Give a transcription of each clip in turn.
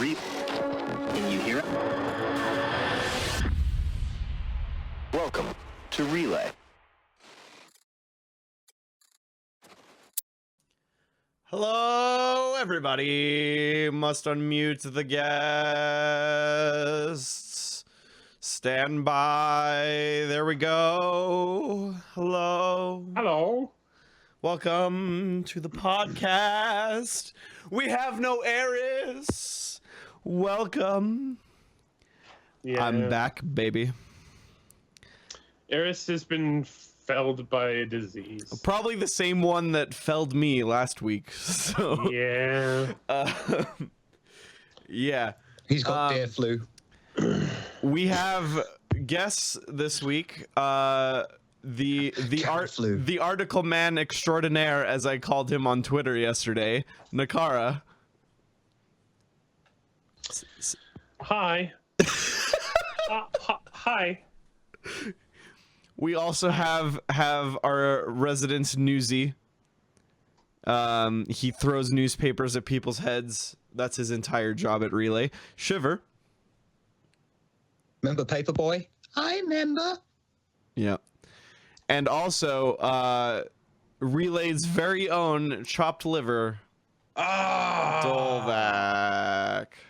Can you hear it? Welcome to Relay. Hello, everybody. Must unmute the guests. Stand by. There we go. Hello. Hello. Welcome to the podcast. We have no Eris. Welcome. Yeah. I'm back, baby. Eris has been felled by a disease. Probably the same one that felled me last week. So Yeah. Yeah. He's got deer flu. We have guests this week. The article man extraordinaire, as I called him on Twitter yesterday, Nehkara. Hi. Hi. We also have our resident newsie. He throws newspapers at people's heads. That's his entire job at Relay. Shiver. Remember Paperboy? I remember. Yeah. And also, Relay's very own chopped liver, Dolvak.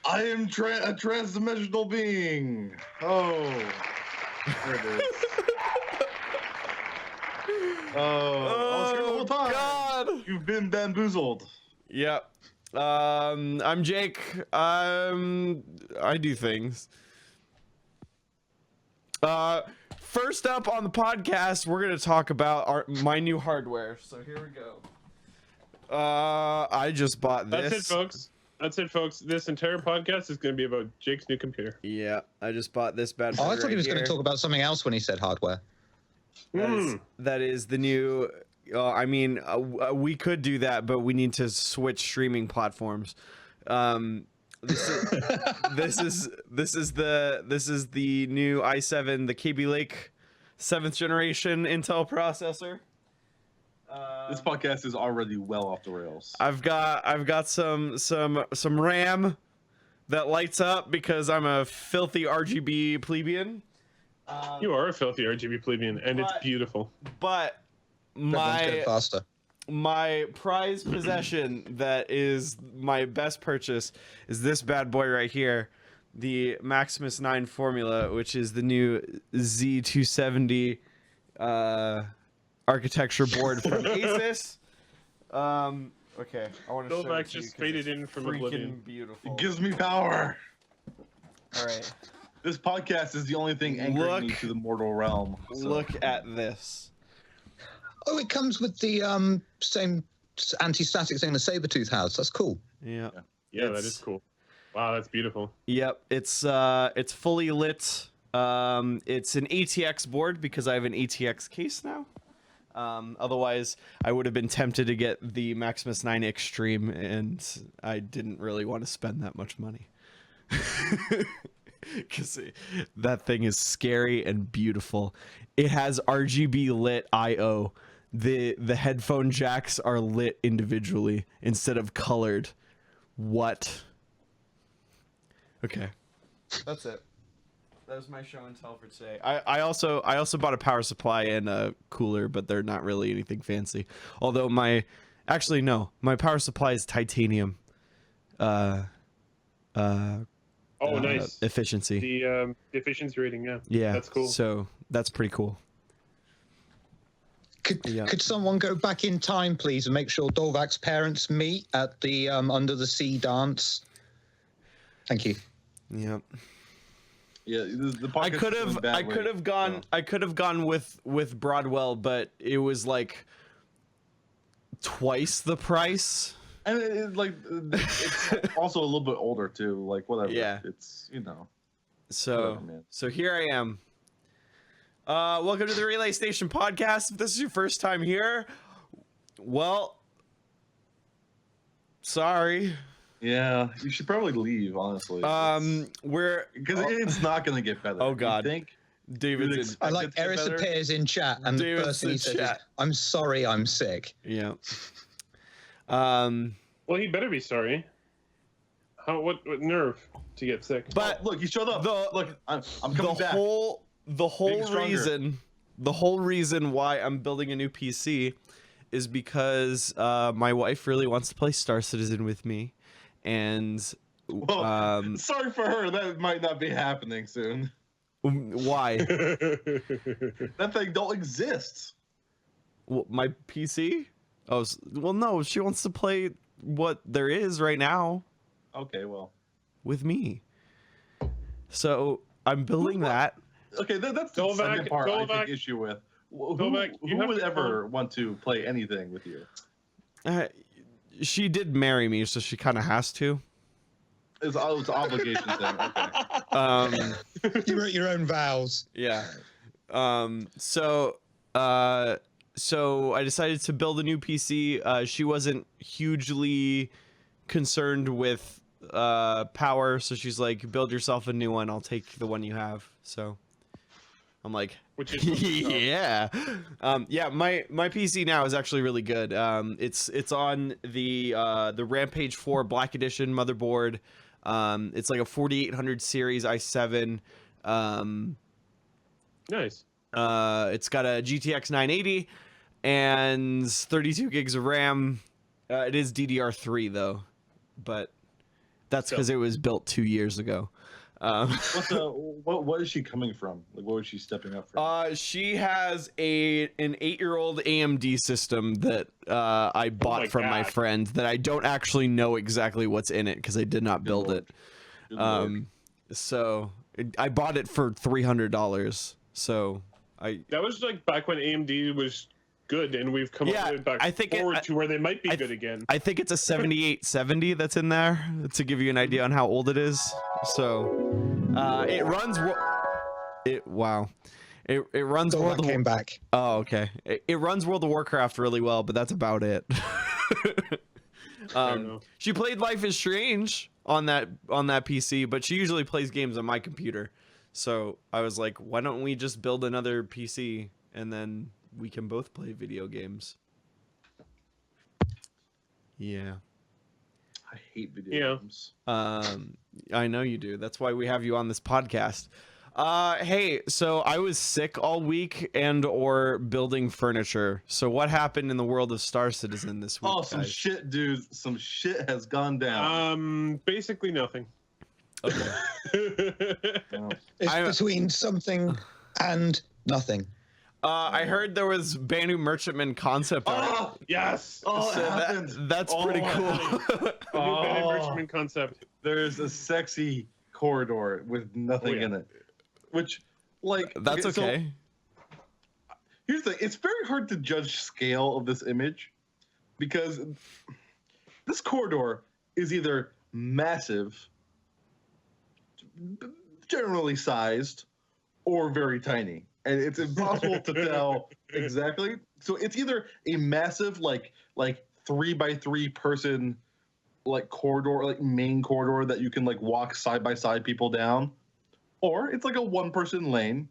I am a transdimensional being. Oh, there it is. I was here the whole time. God. You've been bamboozled. Yep. I'm Jake. I do things. First up on the podcast, we're gonna talk about my new hardware. So here we go. I just bought this. That's it, folks. That's it, folks. This entire podcast is going to be about Jake's new computer. Yeah, I just bought this bad boy. Oh, I thought he was going to talk about something else when he said hardware. That is the new. We could do that, but we need to switch streaming platforms. This is the new i7, the KB Lake 7th generation Intel processor. This podcast is already well off the rails. I've got some RAM that lights up because I'm a filthy RGB plebeian. You are a filthy RGB plebeian, and it's beautiful. But my prized possession that is my best purchase is this bad boy right here, the Maximus 9 formula, which is the new Z270 architecture board from Asus. Okay, I want to show Dolvak it to you just faded in from oblivion. Beautiful. It gives me power. All right. This podcast is the only thing anchoring me to the mortal realm. So. Look at this. Oh, it comes with the same anti-static thing the Sabertooth has. That's cool. Yeah. Yeah, that is cool. Wow, that's beautiful. Yep, it's fully lit. It's an ATX board because I have an ATX case now. Otherwise, I would have been tempted to get the Maximus 9 Extreme, and I didn't really want to spend that much money. Because that thing is scary and beautiful. It has RGB lit I/O. The headphone jacks are lit individually instead of colored. What? Okay, that's it. That was my show and tell for today. I also bought a power supply and a cooler, but they're not really anything fancy. Although my power supply is titanium. Nice. Efficiency. The efficiency rating, yeah. Yeah. That's cool. So that's pretty cool. Could someone go back in time, please, and make sure Dolvak's parents meet at the Under the Sea dance? Thank you. Yep. Yeah, the I could have gone with Broadwell, but it was like twice the price. And it's also a little bit older too. Like whatever. Yeah. It's So whatever, so here I am. Welcome to the Relay Station podcast. If this is your first time here, well, sorry. Yeah, you should probably leave, honestly. Because it's not gonna get better. Oh God, you think? David's. I like Eris appears in chat, and the first thing he says is, "I'm sorry, I'm sick." Yeah. Well, he better be sorry. What nerve to get sick? But Look, you showed up. Look, I'm coming back. The whole stronger. reason why I'm building a new PC is because my wife really wants to play Star Citizen with me, and Well, sorry for her. That might not be happening soon. why? That thing don't exist. Well, my PC? Oh, well, no, she wants to play what there is right now Okay, well. with me. So I'm building that. Okay, that's the Dolvak- second part I Dolvak- take issue with. Dolvak, you Who have would to ever want to play anything with you? She did marry me, so she kind of has to. It's an obligation thing. Okay. You wrote your own vows. Yeah. So I decided to build a new PC. She wasn't hugely concerned with power, so she's like, build yourself a new one. I'll take the one you have. So I'm like, Which is yeah. Yeah, my PC now is actually really good. It's on the Rampage 4 Black Edition motherboard. It's like a 4800 series i7. nice. It's got a GTX 980 and 32 gigs of RAM. It is DDR3 though, but that's because it was built 2 years ago. What is she coming from? Like, what was she stepping up from? She has an 8-year-old AMD system that I bought my from my God. friend that I don't actually know exactly what's in it because I did not build it. Good lord. So I bought it for $300. So That was like back when AMD was good, and we've come Yeah, all the way back I think forward to where they might be I- good again. I think it's a 7870 that's in there to give you an idea on how old it is. So it runs. Wow. It runs Dolvak World of came back. Oh, okay. It runs World of Warcraft really well, but that's about it. enough. She played Life is Strange on that PC, but she usually plays games on my computer. So I was like, why don't we just build another PC and then we can both play video games? Yeah. I hate video Yeah. games. I know you do. That's why we have you on this podcast. Hey, so I was sick all week and or building furniture. So what happened in the world of Star Citizen this week? Oh, some guys? shit, dude. Some shit has gone down. Basically nothing. Okay. It's I- between something and nothing. I heard there was Banu Merchantman concept art. Oh, Yes. oh, So it happened. that's Oh, pretty it cool. The new Bennett Richmond concept. There's a sexy corridor with nothing Oh, yeah. in it. Which, like, That's so okay. here's the thing. It's very hard to judge scale of this image because this corridor is either massive, generally sized, or very tiny. And it's impossible to tell exactly. So it's either a massive, like 3x3 person, like corridor, like main corridor that you can like walk side by side people down, or it's like a one person lane,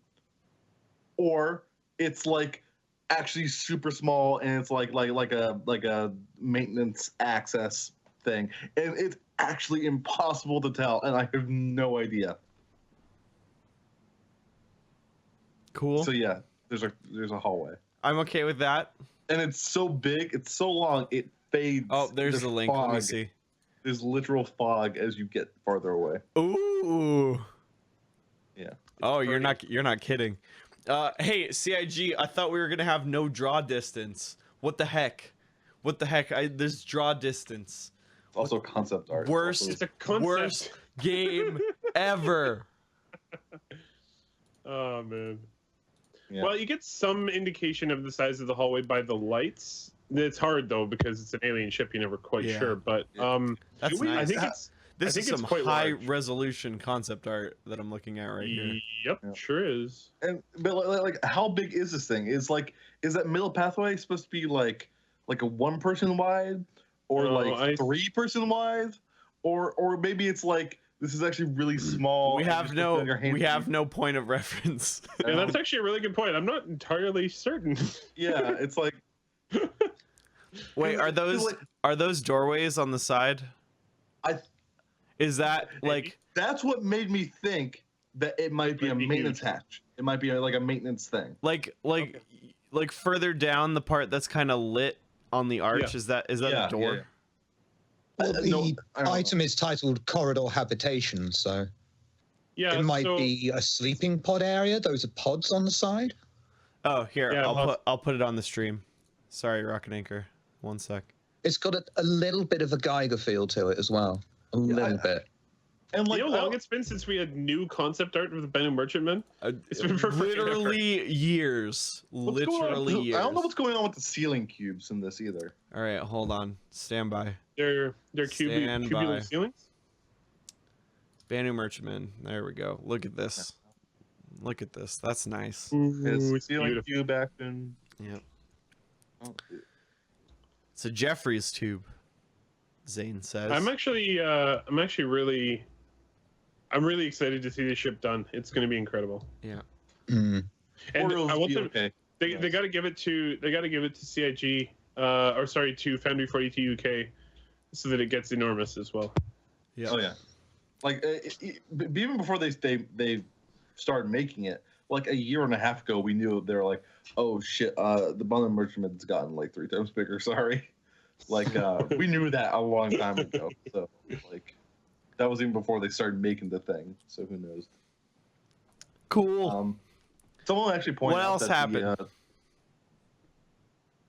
or it's like actually super small and it's like a maintenance access thing, and it's actually impossible to tell, and I have no idea. Cool. So yeah, there's a hallway, I'm okay with that. and it's so big, it's so long, it fades. Oh, there's the link. Let me fog. see. There's literal fog as you get farther away. Ooh. Yeah. Oh, you're not kidding. Hey, CIG, I thought we were gonna have no draw distance. What the heck? There's draw distance. It's also concept art. Worst, Also- It's a concept. worst game ever. Oh man. Yeah. Well, you get some indication of the size of the hallway by the lights. It's hard though because it's an alien ship. You're never quite Yeah. sure, but That's I nice. think it's This think is it's some quite high large. resolution concept art that I'm looking at right here. Yep, Yeah. sure is. But like how big is this thing? Is that middle pathway supposed to be like a one person wide, or No, like 3 person wide, or maybe it's like this is actually really small. We and have you just put it on your hand. no point of reference. Yeah, that's actually a really good point. I'm not entirely certain. Yeah, it's like Wait, are It's like- those doorways on the side? Is that like That's what made me think that it might be a Might be maintenance huge. hatch. It might be like a maintenance thing. like further down the part that's kind of lit on the arch? Yeah. Is that Yeah, a door? yeah. Well, No, the I don't know. item is titled corridor habitation, so Yeah, it might so, be a sleeping pod area. Those are pods on the side. Oh, here, Yeah, I'll put it on the stream. Sorry, Rocket Anchor. 1 sec. It's got a little bit of a Geiger feel to it as well. A little bit. And you like, know how long it's been since we had new concept art of the Ben and Merchantman? It's been for freaking Literally years. what's going on? Literally years. I don't know what's going on with the ceiling cubes in this either. All right, hold on. Stand by. They're Stand cubular by. ceilings. Banu Merchantman. There we go. Look at this. Look at this. That's nice. Ooh, It's it's ceiling beautiful. cube action. Yep. Oh, It's a Jeffries tube. Zane says. I'm really excited to see this ship done. It's going to be incredible. Yeah. Mm. And Orioles I want be them. okay. They got to give it to CIG, or sorry, to Foundry 42 UK, so that it gets enormous as well. Yeah. Oh yeah, like even before they started making it, like a year and a half ago, we knew they were like, oh shit, the bundle merchantman's gotten like 3 times bigger. Sorry, like we knew that a long time ago. So like that was even before they started making the thing. So who knows? Cool. Someone actually pointed What out else that happened?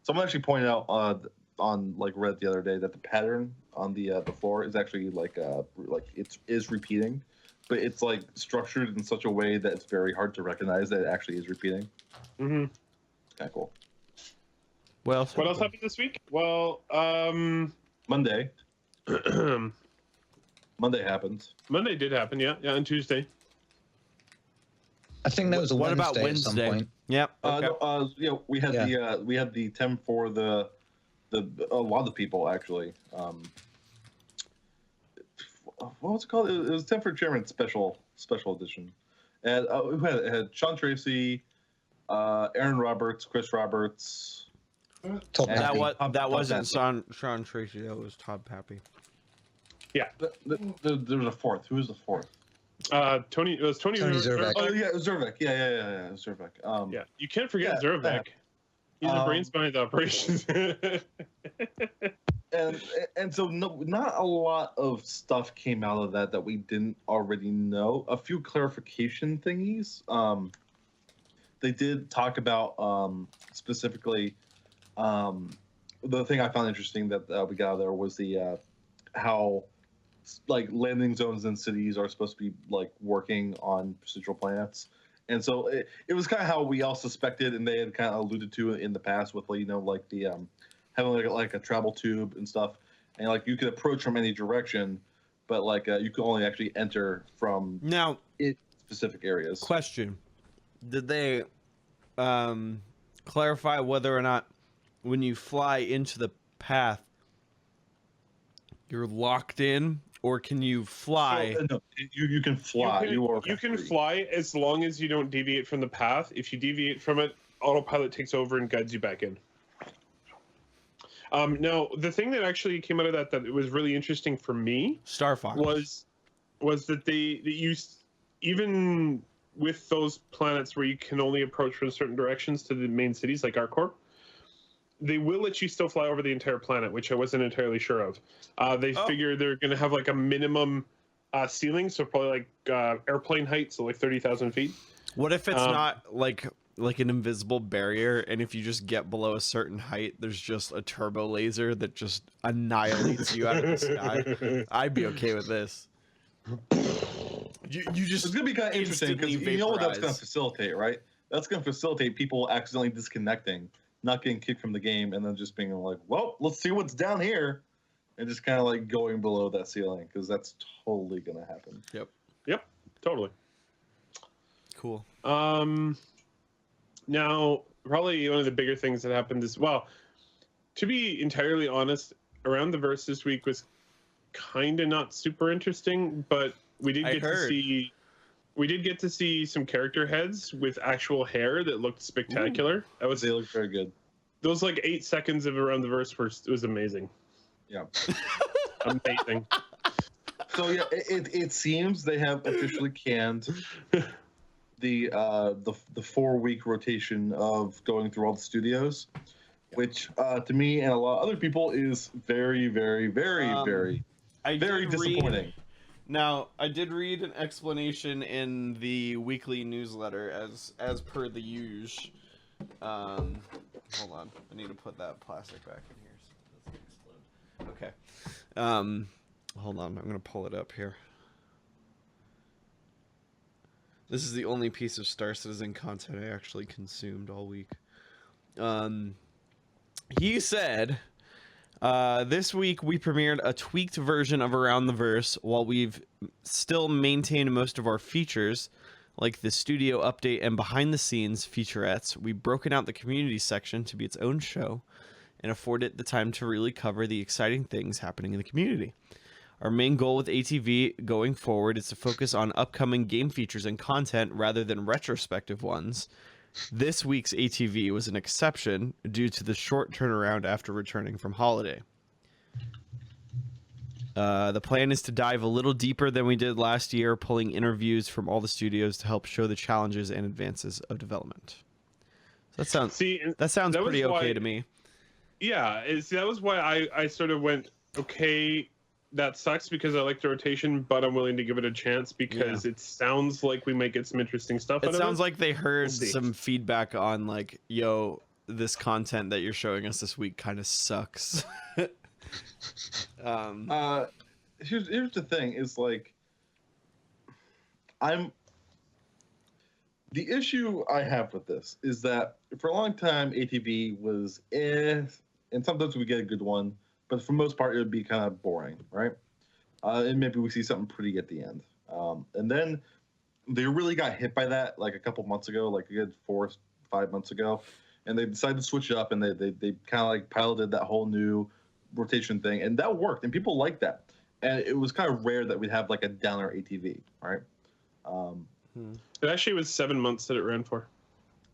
someone actually pointed out on like Reddit the other day that the pattern on the floor is actually like it is repeating, but it's like structured in such a way that it's very hard to recognize that it actually is repeating. Mm-hmm. Kind of cool. What else? What else happened this week? Well, Monday happens. Monday did happen. Yeah, and Tuesday. I think there was a What Wednesday about at some Wednesday? point. Yep. Okay. No, we had the 10 for the a lot of the people actually. What was it called? It was 10 for Chairman special edition, and it had Sean Tracy, Aaron Roberts, Chris Roberts. Top And that happy. that wasn't Top Sean Tracy. That was Todd Pappy. Yeah, There was a fourth. Who was the fourth? Tony. It was Tony Zervak. Oh yeah, it was Zervak. Yeah, it was Zervak. Yeah, you can't forget Yeah, Zervak. He's the brains behind the operations. And so not a lot of stuff came out of that we didn't already know. A few clarification thingies. They did talk about specifically the thing I found interesting that we got out of there was the how like landing zones in cities are supposed to be like working on procedural planets. And so it was kind of how we all suspected, and they had kind of alluded to in the past with, you know, like the having like a travel tube and stuff, and like you could approach from any direction, but like you could only actually enter from Now, specific areas. question: did they clarify whether or not when you fly into the path, you're locked in, or can you fly? No, you can fly. You can fly as long as you don't deviate from the path. If you deviate from it, autopilot takes over and guides you back in. Now, the thing that actually came out of that it was really interesting for me Star Fox was that they used, even with those planets where you can only approach from certain directions to the main cities like ArcCorp, they will let you still fly over the entire planet, which I wasn't entirely sure of. They figure they're going to have like a minimum ceiling, so probably like airplane height, so like 30,000 feet. What if it's not like an invisible barrier, and if you just get below a certain height, there's just a turbo laser that just annihilates you out of the sky? I'd be okay with this. You just It's gonna be kind of interesting because instantly you know what that's gonna vaporize. facilitate, right? That's gonna facilitate people accidentally disconnecting, not getting kicked from the game, and then just being like, "Well, let's see what's down here," and just kind of like going below that ceiling, because that's totally gonna happen. Yep, totally. Cool. Now, probably one of the bigger things that happened is, well, to be entirely honest, around the verse this week was kind of not super interesting, but we did get to see some character heads with actual hair that looked spectacular. That was They look very good. those like 8 seconds of around the verse was amazing. Yeah. Amazing. So yeah, it seems they have officially canned the 4-week rotation of going through all the studios, which to me and a lot of other people is very, very, very, very, very disappointing. Now, I did read an explanation in the weekly newsletter as per the usual. Hold on, I need to put that plastic back in here so it doesn't explode. Okay. Hold on, I'm gonna pull it up here. This is the only piece of Star Citizen content I actually consumed all week. He said, this week we premiered a tweaked version of Around the Verse while we've still maintained most of our features, like the studio update and behind the scenes featurettes. We've broken out the community section to be its own show and afford it the time to really cover the exciting things happening in the community. Our main goal with ATV going forward is to focus on upcoming game features and content rather than retrospective ones. This week's ATV was an exception due to the short turnaround after returning from holiday. The plan is to dive a little deeper than we did last year, pulling interviews from all the studios to help show the challenges and advances of development. So that sounds pretty okay to me. Yeah, that was why I sort of went, okay, that sucks because I like the rotation, but I'm willing to give it a chance because it sounds like we might get some interesting stuff. It sounds like they heard some feedback on like, yo, this content that you're showing us this week kind of sucks. Here's the thing is like, the issue I have with this is that for a long time ATV was and sometimes we get a good one, but for the most part it would be kind of boring, right? And maybe we see something pretty at the end. And then they really got hit by that like a couple months ago, like a good 4 or 5 months ago, and they decided to switch it up and they kind of like piloted that whole new rotation thing, and that worked and people liked that. And it was kind of rare that we'd have like a downer ATV, right? It actually was 7 months that it ran for.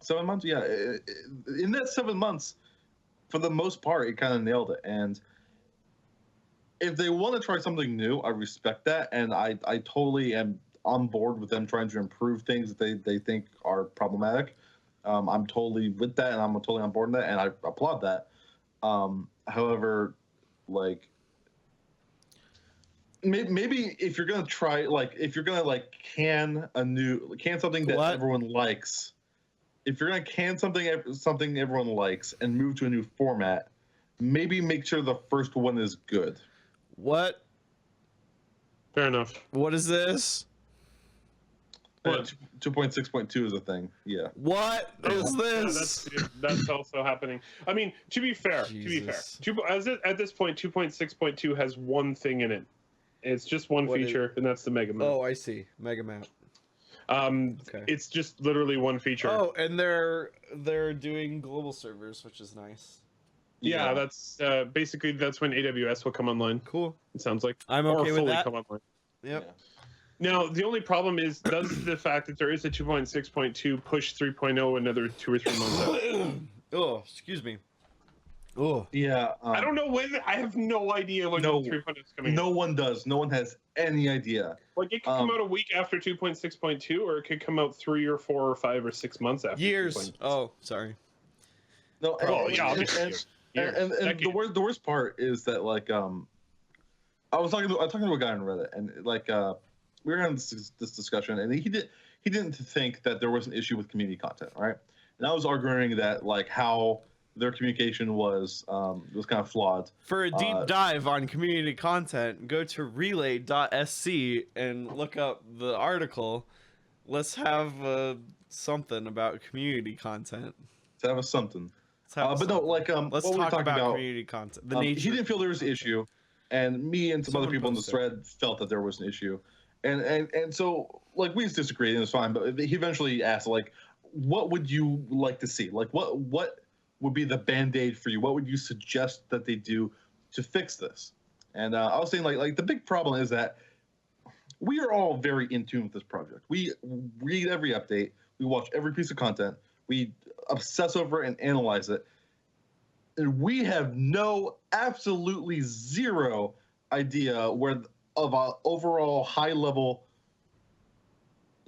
7 months, yeah. In that 7 months, for the most part, it kind of nailed it. And if they want to try something new, I respect that, and I totally am on board with them trying to improve things that they think are problematic. I'm totally with that, and I'm totally on board with that, and I applaud that. However, like, maybe if you're gonna try, like, if you're gonna like can something that everyone likes, if you're gonna can something everyone likes and move to a new format, maybe make sure the first one is good. What? Fair enough. What is this? 2.6.2 is a thing. Yeah. What is this? Yeah, that's also happening. I mean, to be fair, at this point, 2.6.2 has one thing in it. It's just one feature, and that's the Mega Map. Oh, I see. Mega Map. Okay. It's just literally one feature. Oh, and they're doing global servers, which is nice. Yeah, that's basically that's when AWS will come online. Cool. It sounds like I'm okay with that. Come online. Yep. Yeah. Now, the only problem is, does the fact that there is a 2.6.2 push 3.0 another 2 or 3 months out? Oh, excuse me. Oh. Yeah. I don't know when. I have no idea when 3.0 is coming. No one does. No one has any idea. Like, it could come out a week after 2.6.2, or it could come out 3 or 4 or 5 or 6 months after. Years. Oh, sorry. No. And the worst part is that, like, I was talking to a guy on Reddit, and like we were having this discussion, and he didn't think that there was an issue with community content, right? And I was arguing that like how their communication was kind of flawed. For a deep dive on community content, go to relay.sc and look up the article. Let's have something about community content. Let's have something. But no, like let's talk about community content. The nature. He didn't feel there was an issue, and me and some other people in the thread felt that there was an issue, and so like we just disagreed, and it's fine. But he eventually asked, like, what would you like to see? Like, what would be the Band-Aid for you? What would you suggest that they do to fix this? And I was saying, like the big problem is that we are all very in tune with this project. We read every update, we watch every piece of content, we obsess over it and analyze it, and we have absolutely zero idea where a overall high level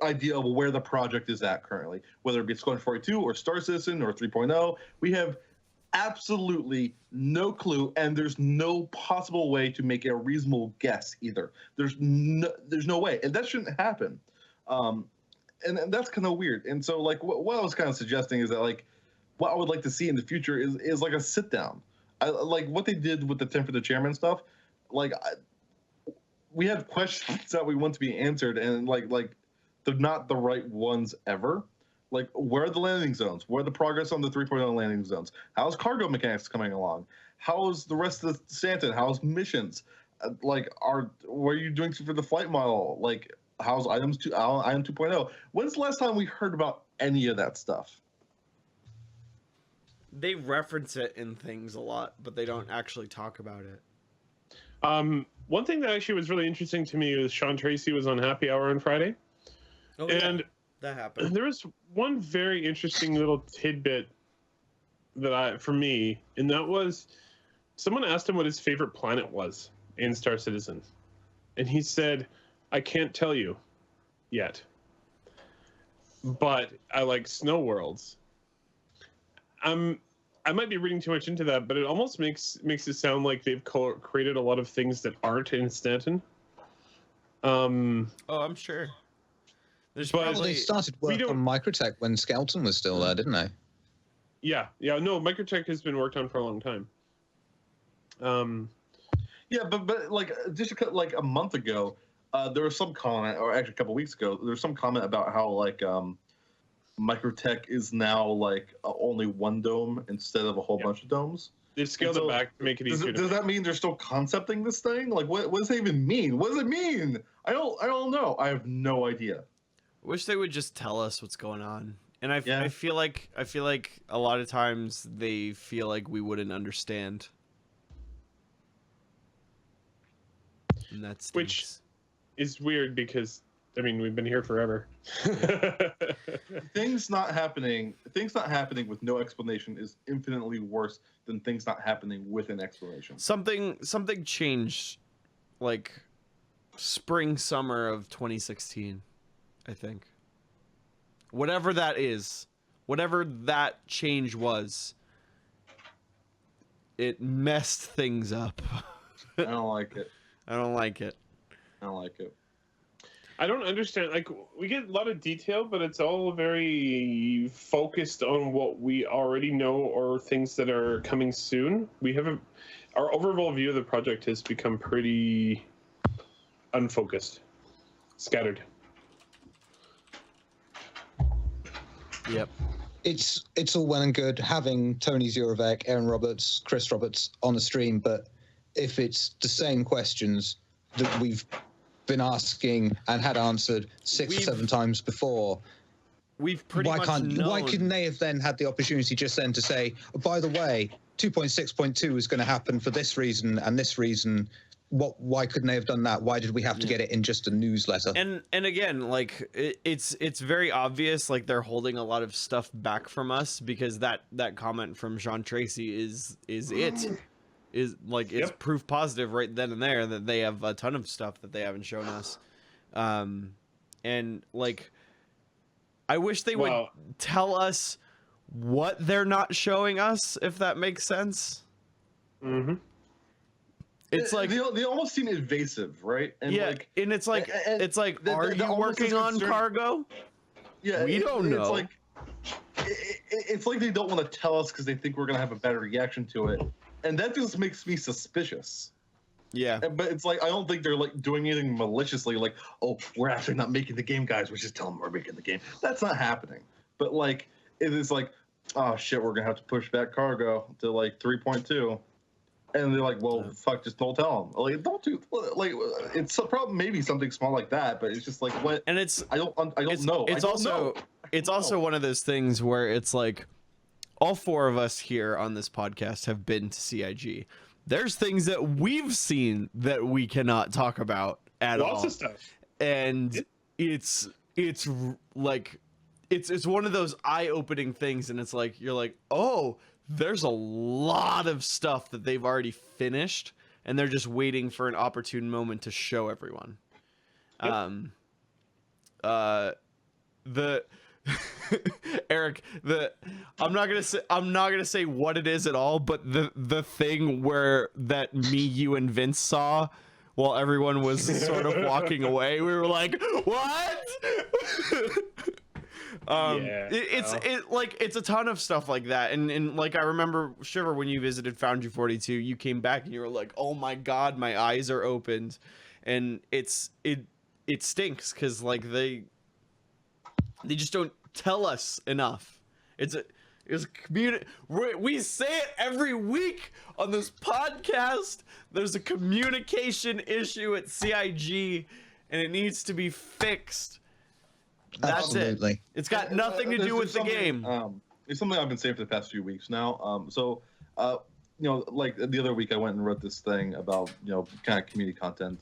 idea of where the project is at currently, whether it be Squadron 42 or Star Citizen or 3.0. We have absolutely no clue, and there's no possible way to make a reasonable guess either. There's no way, and that shouldn't happen. And that's kind of weird. And so, like, what I was kind of suggesting is that, like, what I would like to see in the future is like a sit down. Like what they did with the 10 for the chairman stuff. Like, we have questions that we want to be answered, and like they're not the right ones ever. Like, where are the landing zones? Where are the progress on the 3.0 landing zones? How's cargo mechanics coming along? How's the rest of the Santa? How's missions? What are you doing for the flight model? Like, how's item 2.0? When's the last time we heard about any of that stuff? They reference it in things a lot, but they don't actually talk about it. One thing that actually was really interesting to me was Sean Tracy was on Happy Hour on Friday. Oh, and yeah, that happened. There was one very interesting little tidbit for me, and that was someone asked him what his favorite planet was in Star Citizen. And he said, I can't tell you yet, but I like snow worlds. I might be reading too much into that, but it almost makes it sound like they've created a lot of things that aren't in Stanton. Oh, I'm sure. There's Well, they started work on Microtech when Skelton was still there, didn't they? Yeah. No, Microtech has been worked on for a long time. Yeah, but like just like a month ago, there was some comment, or actually a couple weeks ago, there was some comment about how like Microtech is now like only one dome instead of a whole bunch of domes. They've scaled it back to make it easier. Does that mean they're still concepting this thing? Like, what does that even mean? What does it mean? I don't know. I have no idea. Wish they would just tell us what's going on. And I feel like a lot of times they feel like we wouldn't understand. And that's which is weird because I mean we've been here forever. Things not happening with no explanation is infinitely worse than things not happening with an explanation. Something changed like spring summer of 2016, I think. Whatever that is, whatever that change was, it messed things up. I don't like it. I don't like it. I don't like it. I don't understand. Like, we get a lot of detail, but it's all very focused on what we already know or things that are coming soon. Our overall view of the project has become pretty unfocused, scattered. Yep. It's all well and good having Tony Zurovec, Aaron Roberts, Chris Roberts on the stream, but if it's the same questions that we've been asking and had answered six or seven times before, we've pretty much known. Why couldn't they have then had the opportunity just then to say, oh, by the way, 2.6.2 is going to happen for this reason and this reason? Why couldn't they have done that? Why did we have to get it in just a newsletter? And again, like it's very obvious, like they're holding a lot of stuff back from us because that comment from Sean Tracy is it's proof positive right then and there that they have a ton of stuff that they haven't shown us. And like, I wish they would tell us what they're not showing us, if that makes sense. Mm-hmm. It's like they almost seem invasive, right? And and it's like are you working on cargo? Yeah, we don't know. It's like they don't want to tell us because they think we're gonna have a better reaction to it, and that just makes me suspicious. Yeah, but it's like I don't think they're like doing anything maliciously. Like, oh, we're actually not making the game, guys. We just tell them we're making the game. That's not happening. But like, it is like, oh shit, we're gonna have to push back cargo to like 3.2. And they're like, well, fuck, just don't tell them. Like, don't do, like, it's a problem, maybe something small like that, but it's just like, what? And it's, I don't know. It's also one of those things where it's like, all four of us here on this podcast have been to CIG. There's things that we've seen that we cannot talk about at all. Lots of stuff. And it's like, it's one of those eye-opening things, and it's like, you're like, oh, there's a lot of stuff that they've already finished and they're just waiting for an opportune moment to show everyone. Yep. The Eric, I'm not gonna say what it is at all, but the thing where that me, you, and Vince saw while everyone was sort of walking away, we were like, what? It's a ton of stuff like that, and like I remember, Shiver, when you visited Foundry 42, you came back and you were like, oh my god, my eyes are opened, and it stinks because like they just don't tell us enough. It's a community. We say it every week on this podcast. There's a communication issue at CIG, and it needs to be fixed. That's Absolutely. it. It's got nothing to do with the game. It's something I've been saying for the past few weeks now. Like the other week, I went and wrote this thing about kind of community content,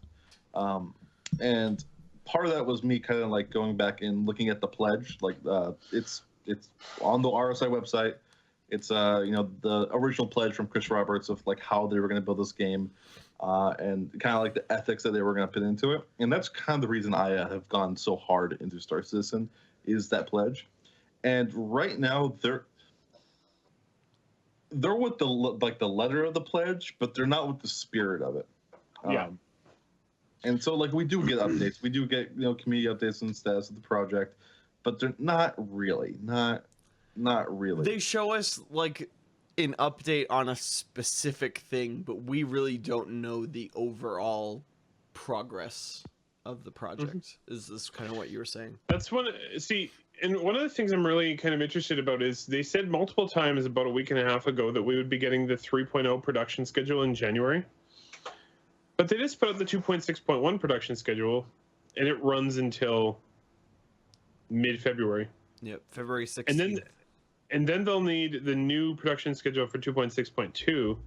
and part of that was me kind of like going back and looking at the pledge. Like it's on the RSI website. It's the original pledge from Chris Roberts of like how they were going to build this game, and kind of like the ethics that they were going to put into it. And that's kind of the reason I have gone so hard into Star Citizen, is that pledge. And right now they're with the letter of the pledge, but they're not with the spirit of it. Yeah. And so like we do get updates, we do get community updates and status of the project, but they're not really. They show us like an update on a specific thing, but we really don't know the overall progress of the project. Is this kind of what you were saying? That's and one of the things I'm really kind of interested about is they said multiple times about a week and a half ago that we would be getting the 3.0 production schedule in January. But they just put out the 2.6.1 production schedule, and it runs until mid-February. Yep, February 16th. And then they'll need the new production schedule for 2.6.2,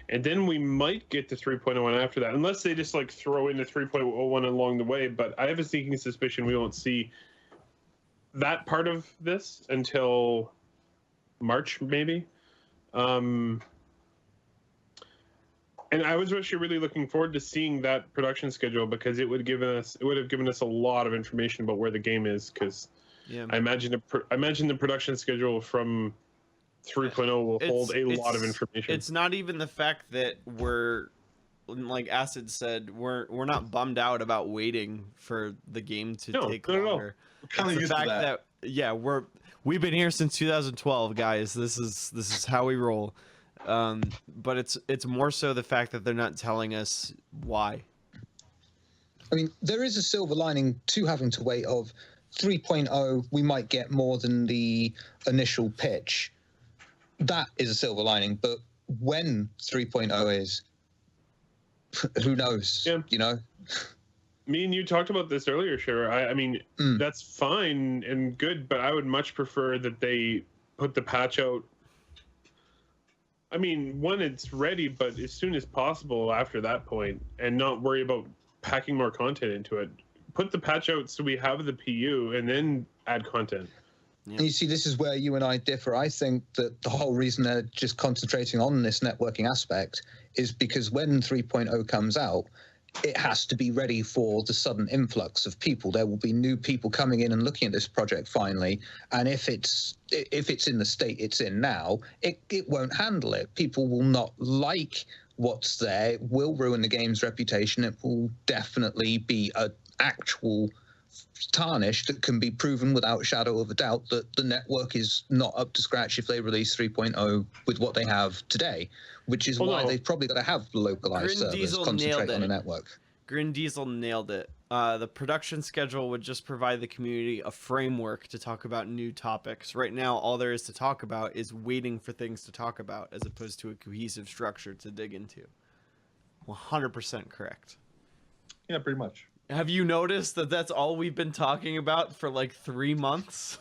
and then we might get to 3.01 after that, unless they just like throw in the 3.01 along the way. But I have a sneaking suspicion we won't see that part of this until March, maybe. And I was actually really looking forward to seeing that production schedule, because it would have given us a lot of information about where the game is. Because I imagine the production schedule from 3.0 will hold a lot of information. It's not even the fact that we're, like Acid said, we're not bummed out about waiting for the game to take longer. We're kind of used to that. We've been here since 2012, guys. This is how we roll. But it's more so the fact that they're not telling us why. I mean, there is a silver lining to having to wait. Of 3.0, we might get more than the initial pitch. That is a silver lining. But when 3.0 is, who knows? Yeah. Me and you talked about this earlier, Shiver. I mean, that's fine and good, but I would much prefer that they put the patch out. I mean, when it's ready, but as soon as possible after that point, and not worry about packing more content into it. Put the patch out so we have the PU, and then add content. Yeah. And you see, this is where you and I differ. I think that the whole reason they're just concentrating on this networking aspect is because when 3.0 comes out, it has to be ready for the sudden influx of people. There will be new people coming in and looking at this project finally, and if it's in the state it's in now, it won't handle it. People will not like what's there. It will ruin the game's reputation. It will definitely be an actual tarnish that can be proven without a shadow of a doubt that the network is not up to scratch if they release 3.0 with what they have today, which is why they've probably got to have localized servers, concentrate on the network. Grin Diesel nailed it. The production schedule would just provide the community a framework to talk about new topics. Right now, all there is to talk about is waiting for things to talk about, as opposed to a cohesive structure to dig into. 100% correct. Yeah, pretty much. Have you noticed that that's all we've been talking about for like 3 months?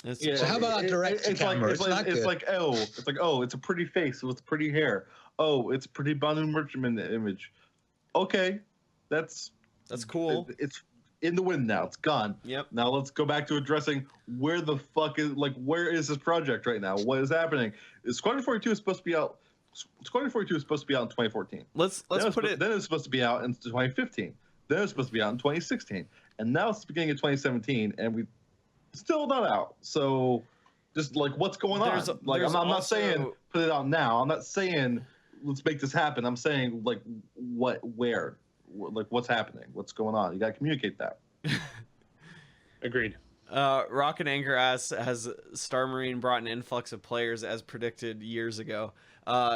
Yeah, so how about direct camera? It's like it's a pretty face with pretty hair. Oh, it's a pretty bond emergent image. Okay, that's cool. in the wind now. It's gone. Yep. Now let's go back to addressing where the fuck is where is this project right now? What is happening? Squadron 42 is supposed to be out. Squadron 42 is supposed to be out in 2014. Let's put it. Then it's supposed to be out in 2015. Then it's supposed to be out in 2016. And now it's the beginning of 2017, and we still not out. So just like what's going on? I'm not saying put it out now. I'm not saying let's make this happen. I'm saying like where, like what's happening, what's going on. You got to communicate that. Agreed. Rocket Anchor asks, has Star Marine brought an influx of players as predicted years ago?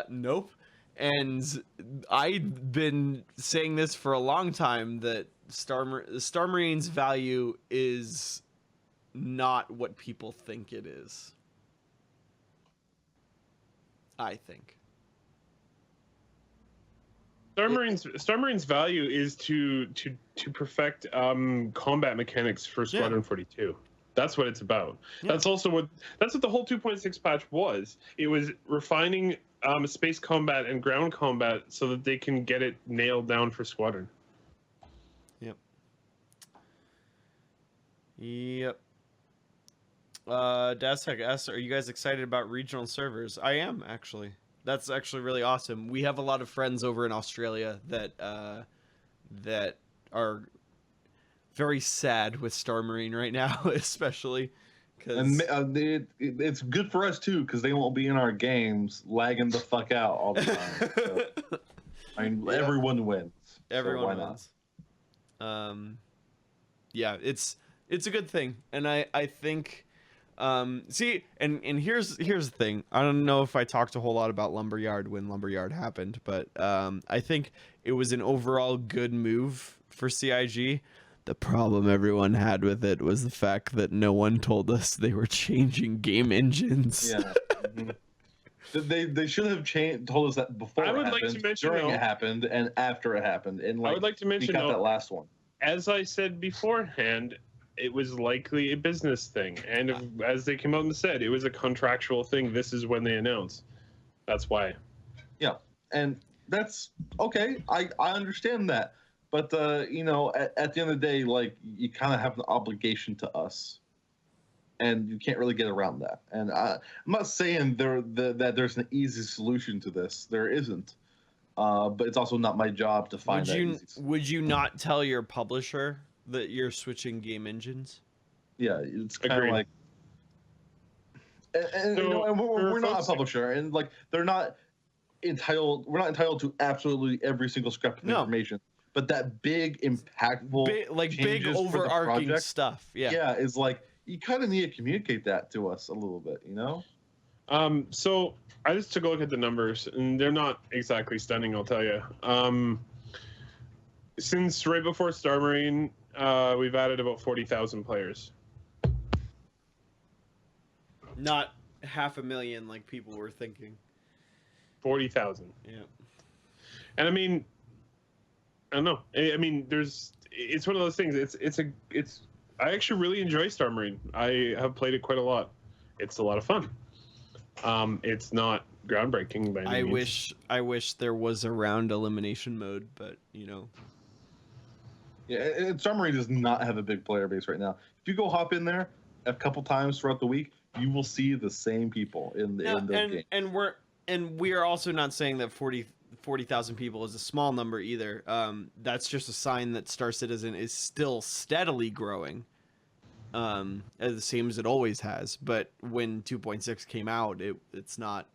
Nope. And I've been saying this for a long time that Star Marine's value is not what people think it is. I think. Star Marine's value is to perfect combat mechanics for Squadron 42. That's what it's about. Yeah. That's what the whole 2.6 patch was. It was refining space combat and ground combat so that they can get it nailed down for Squadron. Yep. Daztech asks, are you guys excited about regional servers? I am, actually. That's actually really awesome. We have a lot of friends over in Australia that are very sad with Star Marine right now, especially because it's good for us too because they won't be in our games lagging the fuck out all the time. So, I mean, everyone wins. Everyone wins. Yeah, it's a good thing, and I think. See, and here's the thing. I don't know if I talked a whole lot about Lumberyard when Lumberyard happened, but I think it was an overall good move for CIG. The problem everyone had with it was the fact that no one told us they were changing game engines. Yeah. They should have told us that before it happened, like to mention, during it happened, and after it happened. And I would like to mention we got that last one. As I said beforehand, it was likely a business thing, and as they came out and said, it was a contractual thing. This is when they announced. That's why. Yeah, and that's okay. I understand that, but you know, at the end of the day, like you kind of have an obligation to us, and you can't really get around that. And I'm not saying that there's an easy solution to this. There isn't, but it's also not my job to find Would you not tell your publisher that you're switching game engines? Yeah, it's kind of like, and, so, you know, and we're not a publisher, and like they're not entitled. We're not entitled to absolutely every single scrap of information. But that big, impactful, big overarching stuff, yeah, is like you kind of need to communicate that to us a little bit, you know. So I just took a look at the numbers, and they're not exactly stunning, I'll tell you. Since right before Star Marine, we've added about 40,000 players. Not 500,000 like people were thinking. 40,000. Yeah. And I mean, I don't know. I mean, it's one of those things. I actually really enjoy Star Marine. I have played it quite a lot. It's a lot of fun. It's not groundbreaking by any means. I wish there was a round elimination mode, but you know. Yeah, and Star Marine does not have a big player base right now. If you go hop in there a couple times throughout the week, you will see the same people in the game. And we are also not saying that 40,000 people is a small number either. That's just a sign that Star Citizen is still steadily growing, as the same as it always has. But when 2.6 came out, it's not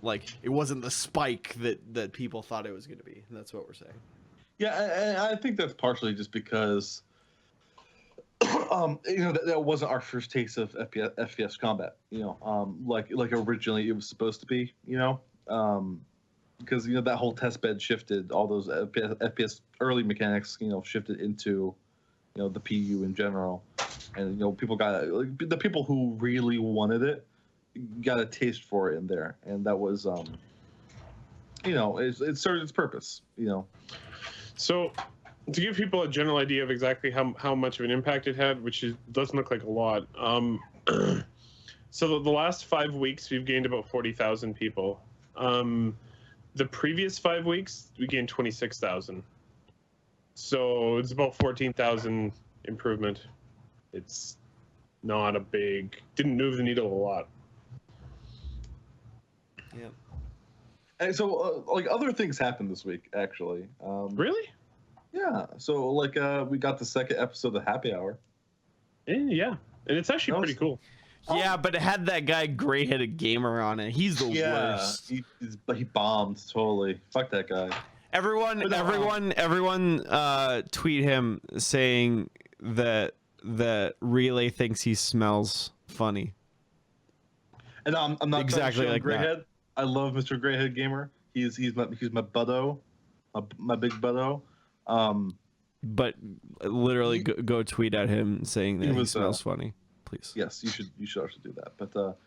like it wasn't the spike that people thought it was going to be. And that's what we're saying. Yeah, I think that's partially just because, you know, that wasn't our first taste of FPS combat. You know, like originally it was supposed to be. You know, because you know that whole test bed shifted, all those FPS early mechanics, you know, shifted into, you know, the PU in general, and you know people got the people who really wanted it got a taste for it in there, and that was, you know, it served its purpose. You know. So, to give people a general idea of exactly how much of an impact it had, which doesn't look like a lot. So the last 5 weeks, we've gained about 40,000 people. The previous 5 weeks, we gained 26,000. So it's about 14,000 improvement. It's not a big, didn't move the needle a lot. Yeah. And so, like, other things happened this week, actually. Really? Yeah. So, like, we got the second episode of Happy Hour. Yeah. And it's actually That pretty was- cool. Yeah, but it had that guy gray-headed gamer on it. He's the worst. He bombed totally. Fuck that guy. Everyone tweet him saying that Relay thinks he smells funny. And I'm not Exactly trying to like shit on that. Greyhead. I love Mr. Greyhead Gamer. He's my buddo, my big buddo. But literally go tweet at him saying that He he was, smells funny, please. Yes, you should also do that. But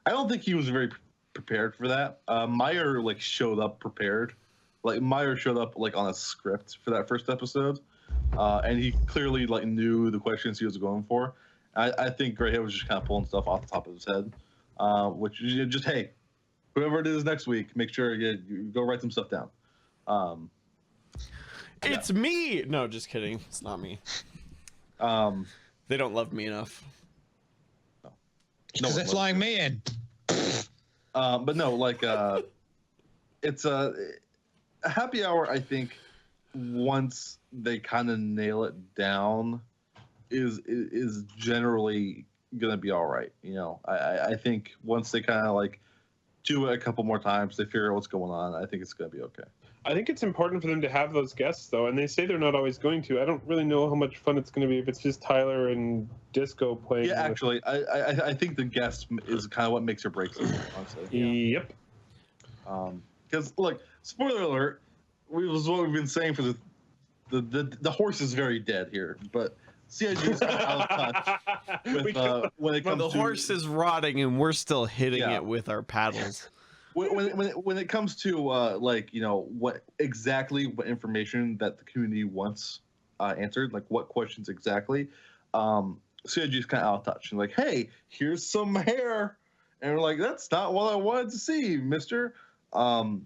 I don't think he was very prepared for that. Meyer like showed up prepared. Like Meyer showed up like on a script for that first episode, and he clearly like knew the questions he was going for. I think Greyhead was just kind of pulling stuff off the top of his head, which is just hey, whoever it is next week, make sure you go write some stuff down. It's me. No, just kidding. It's not me. They don't love me enough. Because they're flying me in. But no, like it's a Happy Hour. I think once they kind of nail it down, is generally gonna be all right. You know, I think once they kind of like do it a couple more times, they figure out what's going on. I think it's gonna be okay. I think it's important for them to have those guests, though, and they say they're not always going to. I don't really know how much fun it's going to be if it's just Tyler and Disco playing. Yeah, actually, I think the guest is kind of what makes or breaks it, honestly. Yep. Because like, spoiler alert, was what we've been saying for the horse is very dead here, but CIG is kind of out of touch with when it But comes the to horse is rotting, and we're still hitting Yeah. it with our paddles. when it comes to like, you know, what information that the community wants answered, like what questions exactly, CIG is kind of out of touch and like, hey, here's some hair, and we're like, that's not what I wanted to see, mister. But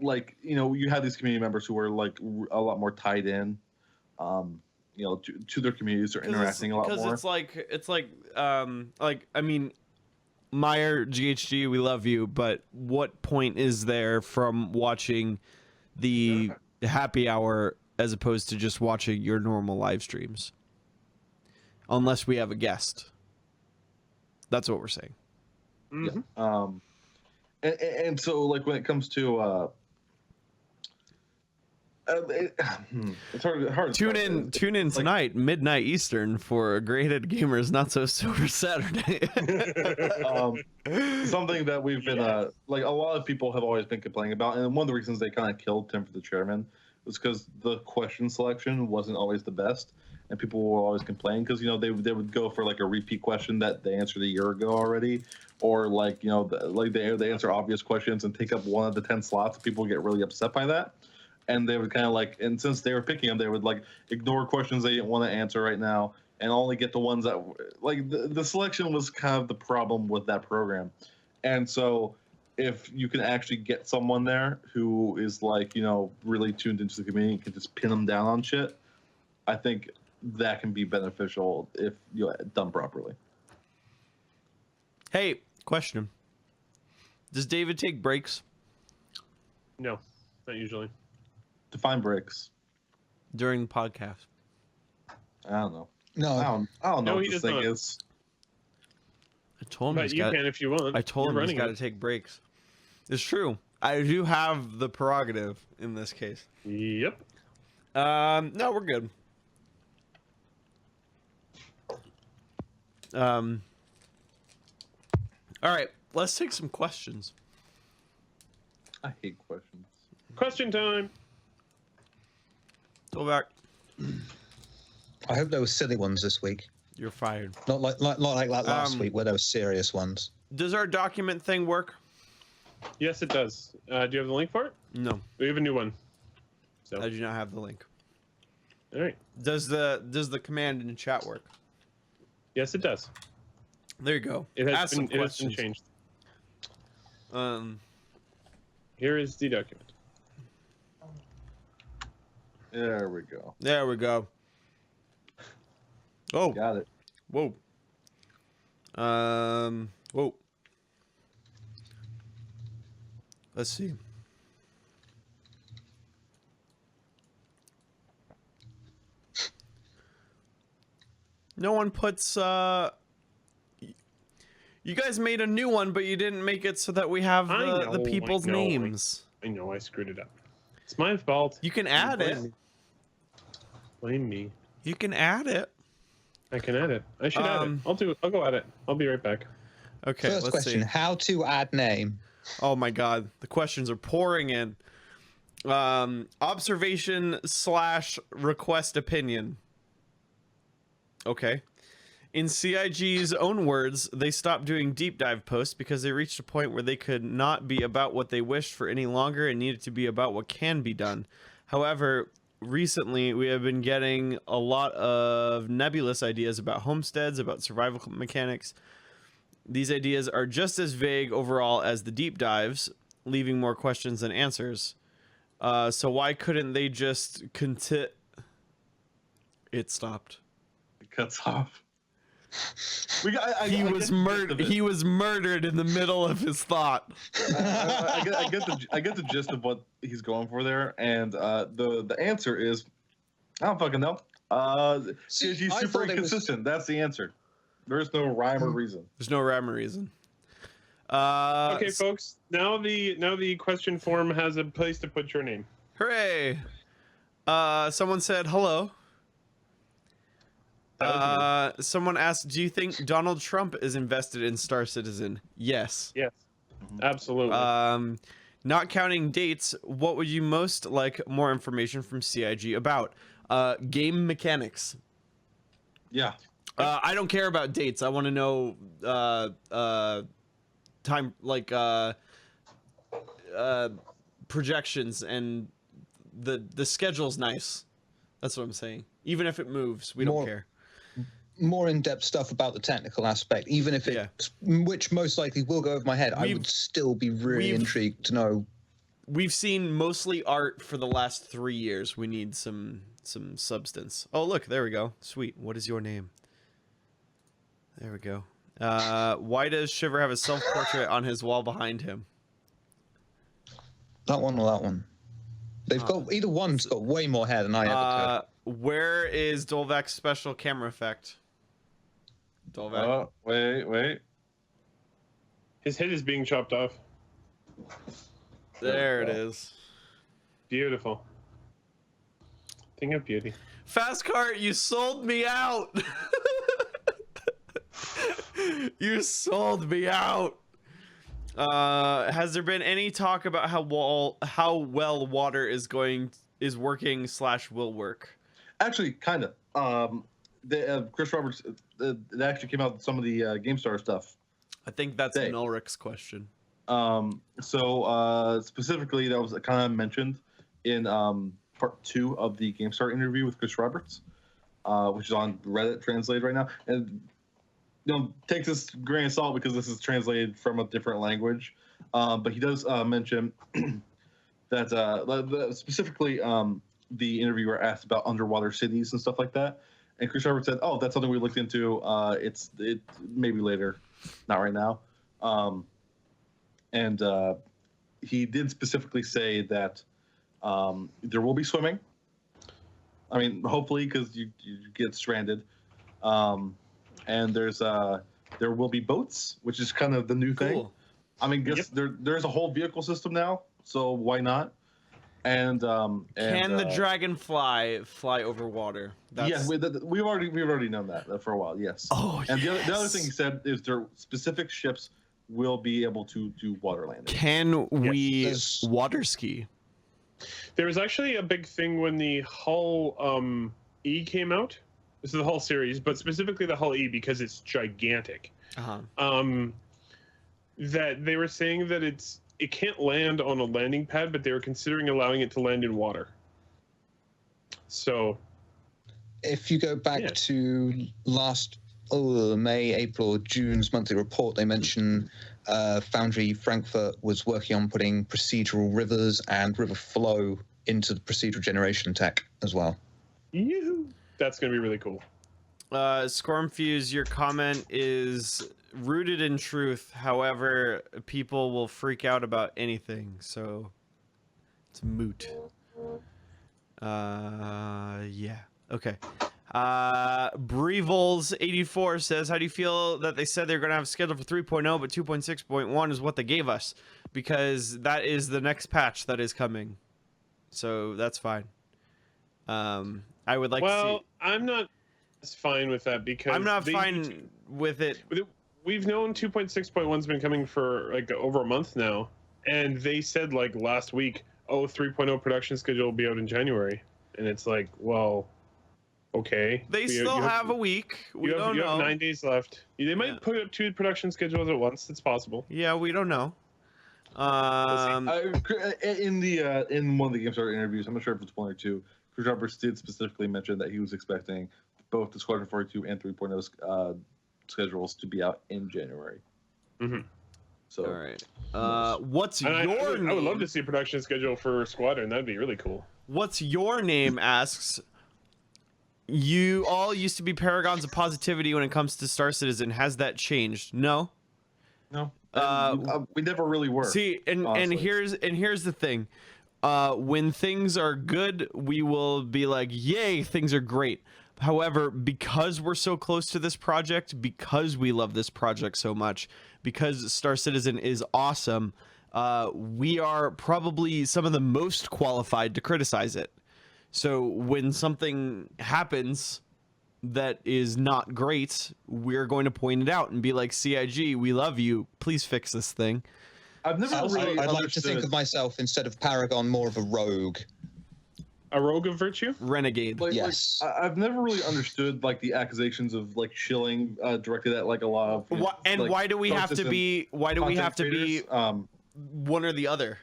like, you know, you have these community members who are like a lot more tied in, you know, to their communities. They're interacting a lot more. Because it's like I mean, Meyer, GHG, we love you, but what point is there from watching the Happy Hour as opposed to just watching your normal live streams? Unless we have a guest. That's what we're saying. Mm-hmm. And so like when it comes to it's hard to Tune in tonight, midnight Eastern, for a Great-Head Gamers Not So Sober Saturday. something that we've been like a lot of people have always been complaining about, and one of the reasons they kind of killed Tim for the chairman was because the question selection wasn't always the best, and people were always complaining because, you know, they would go for like a repeat question that they answered a year ago already, or like, you know, they answer obvious questions and take up one of the 10 slots. People get really upset by that. And they would kind of like, and since they were picking them, they would like ignore questions they didn't want to answer right now and only get the ones that, like, the selection was kind of the problem with that program. And so if you can actually get someone there who is like, you know, really tuned into the community and can just pin them down on shit, I think that can be beneficial if you know, done properly. Hey, question. Does David take breaks No, not usually. Define breaks. during the podcast? I don't know. No, I don't know No, what he this does thing not. is. I told him But he's you got. can if you want. I told You're him he's running got to it. take breaks. It's true. I do have the prerogative in this case. Yep. No, we're good. All right, let's take some questions. I hate questions. Question time. Dolvak, I hope there were silly ones this week. you're fired. Not like last Um, week where there were serious ones. Does our document thing work? Yes, it does. Do you have the link for it? No, We have a new one. So, I do not have the link. all right. Does the command in the chat work? Yes, it does. There you go. It has, Ask some been, it has been questions. changed. Here is the document. There we go. There we go. Oh, Got it. whoa. Whoa. Let's see. No one puts, you guys made a new one, but you didn't make it so that we have the people's names. I know, I screwed it up. It's my fault. You can add it. Blame me. You can add it. I can add it. I should add it. I'll go add it. I'll be right back. Okay, First let's question: see. how to add name? Oh my god, the questions are pouring in. Observation / request opinion. Okay. In CIG's own words, they stopped doing deep dive posts because they reached a point where they could not be about what they wished for any longer and needed to be about what can be done. However, recently we have been getting a lot of nebulous ideas about homesteads, about survival mechanics. These ideas are just as vague overall as the deep dives, leaving more questions than answers. So why couldn't they just It stopped. It cuts off. He was murdered. He was murdered in the middle of his thought. I get the gist of what he's going for there, and the answer is, I don't fucking know. She's super inconsistent. That's the answer. There's no rhyme or reason. There's no rhyme or reason. Okay, folks. Now the question form has a place to put your name. Hooray! Someone said hello. Someone asked, "Do you think Donald Trump is invested in Star Citizen?" Yes. Yes, absolutely. Not counting dates, what would you most like more information from CIG about? Game mechanics. Yeah. I don't care about dates. I want to know time, like projections, and the schedule's nice. That's what I'm saying. Even if it moves, we don't care. More in-depth stuff about the technical aspect, even if which most likely will go over my head. I would still be really intrigued to know. We've seen mostly art for the last 3 years. We need some substance. Oh, look, there we go. Sweet. What is your name? There we go. Why does Shiver have a self-portrait on his wall behind him? That one or that one? They've got either one's got way more hair than I ever could. Where is Dolvak's special camera effect? Dolvak. Oh, wait. His head is being chopped off. There it is. Beautiful. Thing of beauty. Fast Cart, you sold me out. You sold me out. Has there been any talk about how well water is working / will work? Actually, kind of. Chris Roberts, it actually came out with some of the GameStar stuff. I think that's an Ulrich's question. So specifically, that was kind of mentioned in part 2 of the GameStar interview with Chris Roberts, which is on Reddit translated right now. And take this grain of salt because this is translated from a different language. But he does mention that specifically the interviewer asked about underwater cities and stuff like that. And Chris Roberts said, "Oh, that's something we looked into. It maybe later, not right now." And he did specifically say that there will be swimming. I mean, hopefully, because you get stranded. And there will be boats, which is kind of the new thing. I mean, there's a whole vehicle system now, so why not? And can the dragonfly fly over water? Yes, we've already known that for a while. Yes. Oh, and the other thing he said is there specific ships will be able to do water landing. Can we water ski? There was actually a big thing when the Hull E came out. This is the Hull series, but specifically the Hull E because it's gigantic. That they were saying that it can't land on a landing pad, but they were considering allowing it to land in water. So, if you go back to last May, April, or June's monthly report, they mentioned Foundry Frankfurt was working on putting procedural rivers and river flow into the procedural generation tech as well. Yoo-hoo. That's going to be really cool. Scormfuse, your comment is rooted in truth. However, people will freak out about anything, so it's moot. Yeah. Okay. Brevols84 says, how do you feel that they said they're going to have a schedule for 3.0, but 2.6.1 is what they gave us? Because that is the next patch that is coming. So that's fine. I would like to see... I'm not fine with that because... I'm not fine with it. We've known 2.6.1's been coming for like over a month now. And they said like last week, 3.0 production schedule will be out in January. And it's like, well... Okay. They still have a week. We don't know. You have 9 days left. They might put up 2 production schedules at once. It's possible. Yeah, we don't know. In one of the GameStar interviews, I'm not sure if it's 1 or 2, Chris Roberts did specifically mention that he was expecting both the Squadron 42 and 3.0 schedules to be out in January. Mm-hmm. So, all right. What's your name? I would love to see a production schedule for Squadron. That'd be really cool. What's your name? Asks. You all used to be paragons of positivity when it comes to Star Citizen. Has that changed? No. No. We never really were. See, and here's the thing. When things are good, we will be like, yay, things are great. However, because we're so close to this project, because we love this project so much, because Star Citizen is awesome, we are probably some of the most qualified to criticize it. So when something happens that is not great, we're going to point it out and be like, CIG, we love you. Please fix this thing. I'd like to think of myself, instead of Paragon, more of a rogue. A rogue of virtue? Renegade. Yes. I've never really understood like the accusations of like shilling directed at like a lot of. Why do we have to be? Why do we have to be one or the other?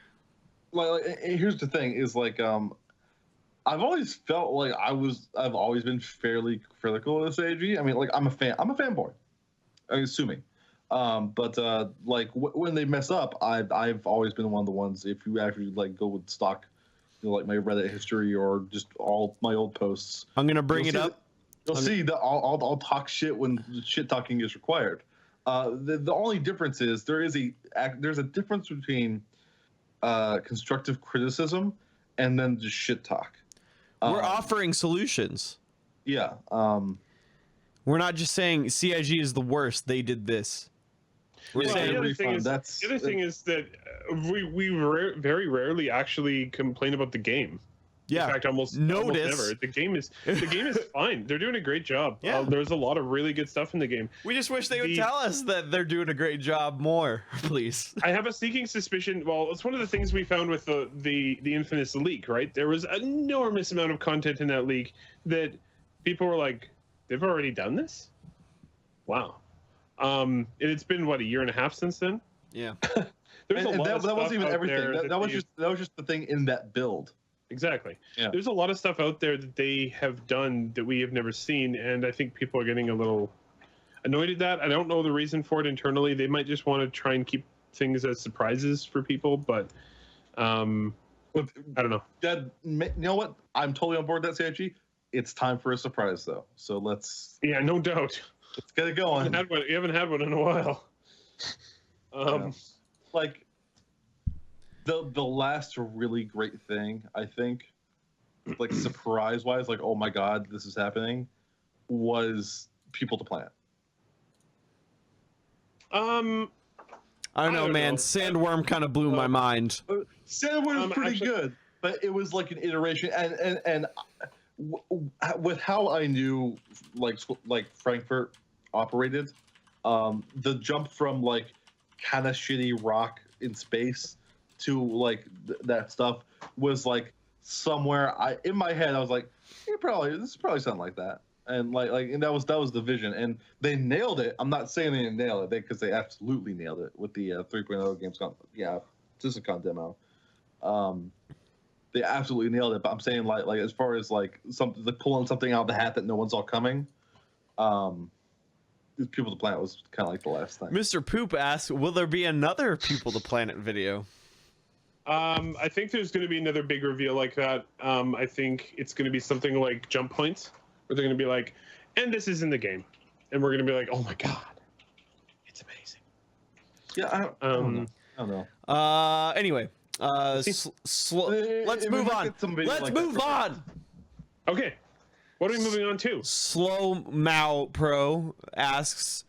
Like, here's the thing: is like I've always felt like I've always been fairly critical of this AG. I mean, like I'm a fanboy. I'm assuming. But like when they mess up, I've always been one of the ones. If you actually like go with stock, you know, like my Reddit history or just all my old posts, I'm gonna bring it up. You'll see that I'll talk shit when shit talking is required. The only difference is there's a difference between constructive criticism and then just shit talk. We're offering solutions. Yeah. We're not just saying CIG is the worst. They did this. We're saying the other thing is that we very rarely actually complain about the game. Yeah. In fact, almost never. The game is fine. They're doing a great job. Yeah. There's a lot of really good stuff in the game. We just wish they would tell us that they're doing a great job more, please. I have a sneaking suspicion. Well, it's one of the things we found with the infamous leak, right? There was an enormous amount of content in that leak that people were like, they've already done this? Wow. And it's been what, a year and a half since then? Yeah. There's a lot that of stuff wasn't even out everything. there That was just the thing in that build. Exactly. Yeah. There's a lot of stuff out there that they have done that we have never seen, and I think people are getting a little annoyed at that. I don't know the reason for it internally. They might just want to try and keep things as surprises for people, but I don't know. Dad, you know what? I'm totally on board with that, CIG. It's time for a surprise, though. So let's. Yeah, no doubt. Let's get it going. You haven't had one in a while. Like the last really great thing, I think, like surprise wise, like, oh my god, this is happening, was People to Planet. I don't know, man. Sandworm kind of blew my mind. Sandworm was pretty good, but it was like an iteration, and with how I knew like Frankfurt operated, the jump from like kind of shitty rock in space to like that stuff was like somewhere in my head I was like, this is probably something like that, and and that was the vision, and they nailed it. I'm not saying they didn't nail it, because they absolutely nailed it with the 3.0 Gamescom SystemCon demo. They absolutely nailed it, but I'm saying like as far as like something like pulling something out of the hat that no one saw coming, People to Planet was kind of like the last thing. Mr. Poop asks, will there be another People to Planet video? I think there's going to be another big reveal like that. I think it's going to be something like jump points, where they're going to be like, and this is in the game, and we're going to be like, oh my god, it's amazing. Yeah, I don't know. Anyway, let's move on. Let's move on. Okay, what are we moving on to? Slow Mao Pro asks,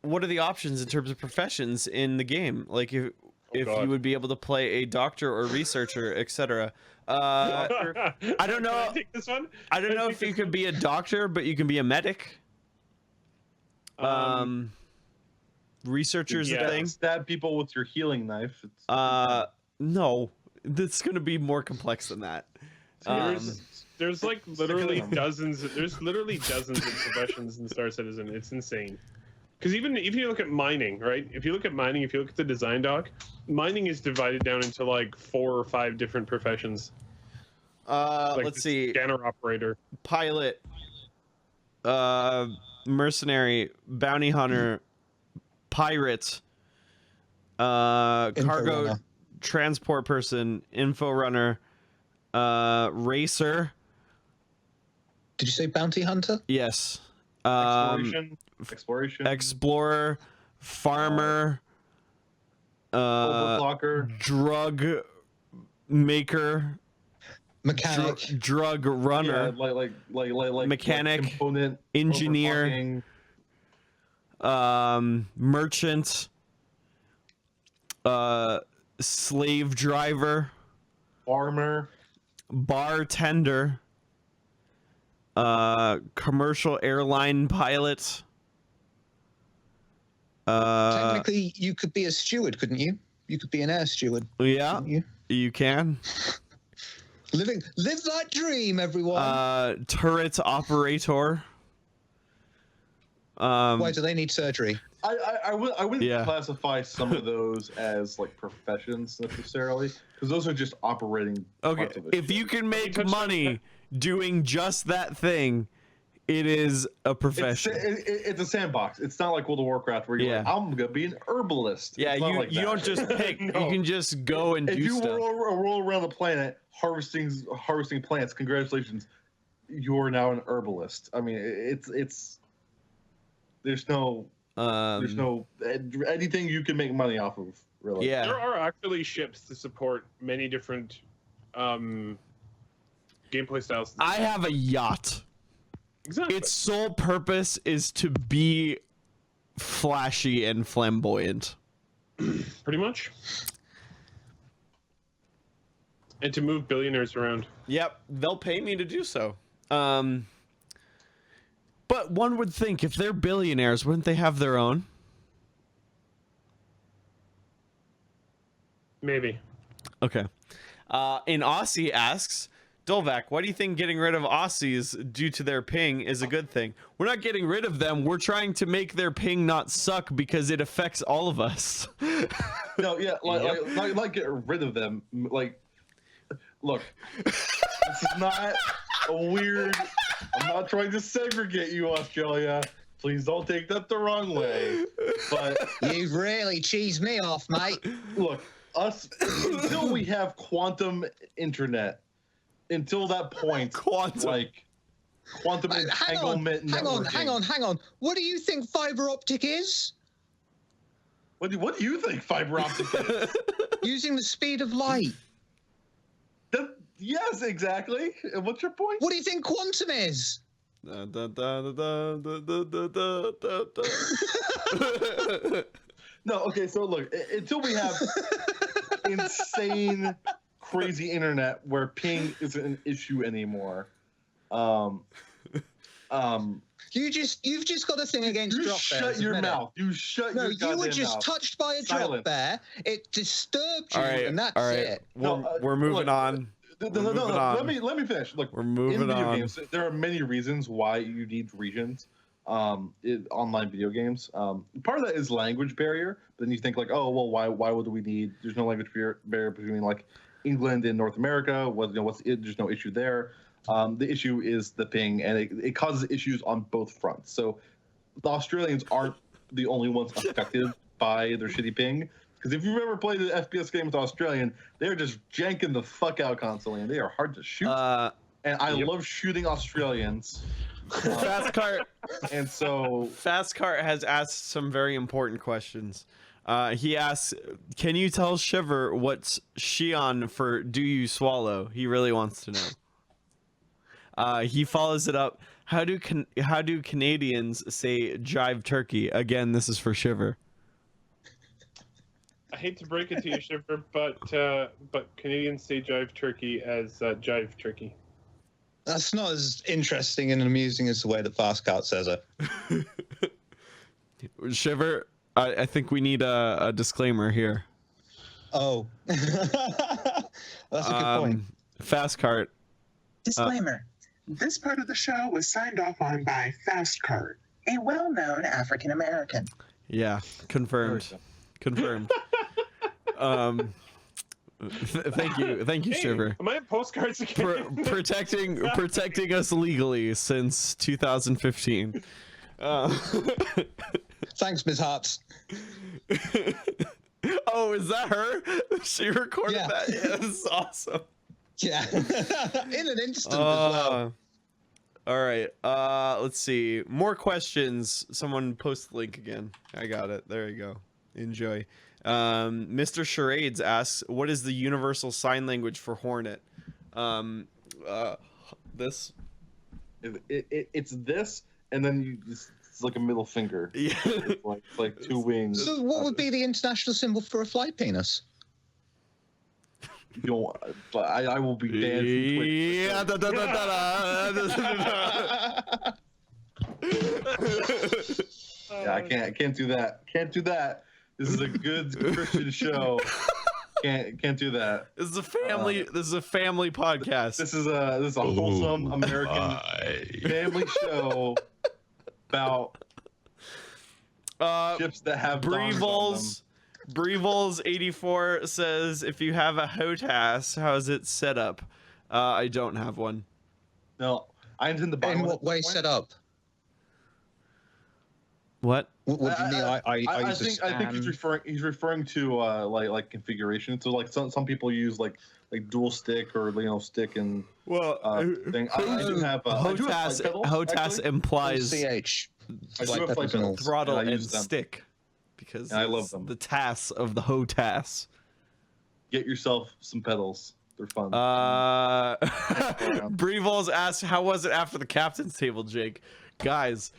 what are the options in terms of professions in the game? Like if you would be able to play a doctor or researcher, etc. I don't know. Can I take this one? I don't know if you could be a doctor, but you can be a medic. Researcher's a thing. Stab people with your healing knife. No, it's gonna be more complex than that. There's like literally dozens. There's literally dozens of professions in Star Citizen. It's insane. Because even if you look at mining, right? If you look at mining, if you look at the design doc, mining is divided down into like 4 or 5 different professions. Like Let's see. Scanner operator, Pilot, mercenary, bounty hunter, pirate, cargo runner. transport person, info runner, racer. Did you say bounty hunter? Yes. Exploration. Explorer, farmer, Overclocker. drug maker, Mechanic. drug runner, like mechanic, component, engineer, merchant, slave driver, farmer, bartender, commercial airline pilot. Technically, you could be a steward, couldn't you? You could be an air steward. Yeah, couldn't you? you can. Live that dream, everyone. Turret operator. Why do they need surgery? I wouldn't classify some of those as like professions necessarily, because those are just operating. Okay, parts of the if ship. you can make money doing just that thing, it is a profession. It's a sandbox. It's not like World of Warcraft where you're like, I'm gonna be an herbalist. Yeah, It's not you like you that. don't just pick. No. You can just go and If do you stuff. roll around the planet harvesting plants, congratulations, you are now an herbalist. I mean, it's there's no anything you can make money off of, really. Yeah. there are actually ships to support many different gameplay styles. I have a yacht. Exactly. Its sole purpose is to be flashy and flamboyant. Pretty much. And to move billionaires around. Yep, they'll pay me to do so. But one would think if they're billionaires, wouldn't they have their own? Maybe. Okay. And Aussie asks, Dolvak, why do you think getting rid of Aussies due to their ping is a good thing? We're not getting rid of them. We're trying to make their ping not suck because it affects all of us. No, yeah, like get rid of them. Like, look, this is not a weird. I'm not trying to segregate you, Australia. Please don't take that the wrong way. But You've really cheesed me off, mate. look, us until we have quantum internet. Until that point, quantum entanglement. Hang on. What do you think fiber optic is? What do you think fiber optic is? Using the speed of light. Yes, exactly. And what's your point? What do you think quantum is? No, okay, so look, until we have insane, crazy internet where ping isn't an issue anymore. You've just got a thing against You drop shut bears. your admit it. mouth. You shut No, your you goddamn were just mouth. touched by a Silence. drop bear. It disturbed you, All right, and that's all right. it. We're moving look, on. No, We're moving on. Let me finish. Look, We're moving in video on. games, there are many reasons why you need regions. In online video games, part of that is language barrier. Then you think like, oh well, why would we need? There's no language barrier between like England and North America. There's no issue there. The issue is the ping, and it causes issues on both fronts. So the Australians aren't the only ones affected by their shitty ping, Because if you've ever played an FPS game with Australian, they're just janking the fuck out constantly, and they are hard to shoot. And I love shooting Australians. Fast Cart. And so Fast Cart has asked some very important questions. He asks, "Can you tell Shiver what's Xi'an for? Do you swallow?" He really wants to know. He follows it up. How do Canadians say jive turkey? Again, this is for Shiver. I hate to break it to you, Shiver, but Canadians say jive turkey as jive turkey. That's not as interesting and amusing as the way that Fast Cart says it. Shiver, I think we need a disclaimer here. Oh. That's a good point. Fast Cart. Disclaimer. This part of the show was signed off on by Fast Cart, a well-known African American. Yeah, confirmed. Confirmed. Thank you, Hey, Shiver. am I in postcards again? Protecting us legally since 2015. Thanks, Ms. Hartz. Oh, is that her? She recorded Yeah. that. Yeah, this is awesome. Yeah. In an instant as well. All right. Let's see. More questions. Someone post the link again. I got it. There you go. Enjoy. Mr. Charades asks, "What is the universal sign language for Hornet?" This. it's this, and then it's like a middle finger. Yeah. It's like two wings. So what would be the international symbol for a fly penis? You know, I will be dancing. Yeah. Da, da, da, da, da. Yeah, I can't do that. Can't do that. This is a good Christian show. Can't do that. This is a family. This is a family podcast. This is a wholesome American family show about ships that have dongs on them. Brevols 84 says, "If you have a HOTAS, how is it set up?" I don't have one. No, I intend to buy In one what at this way point. set up? What? What do you mean? I think he's referring to like configuration. So like some people use like dual stick or stick and Well, thing. I do have HOTAS. HOTAS implies CH. I do have flight pedals. throttle and I and use them. stick because And I love it's them. the TAS of the HOTAS. Get yourself some pedals. They're fun. Brevols asked, "How was it after the captain's table, Jake?" Guys,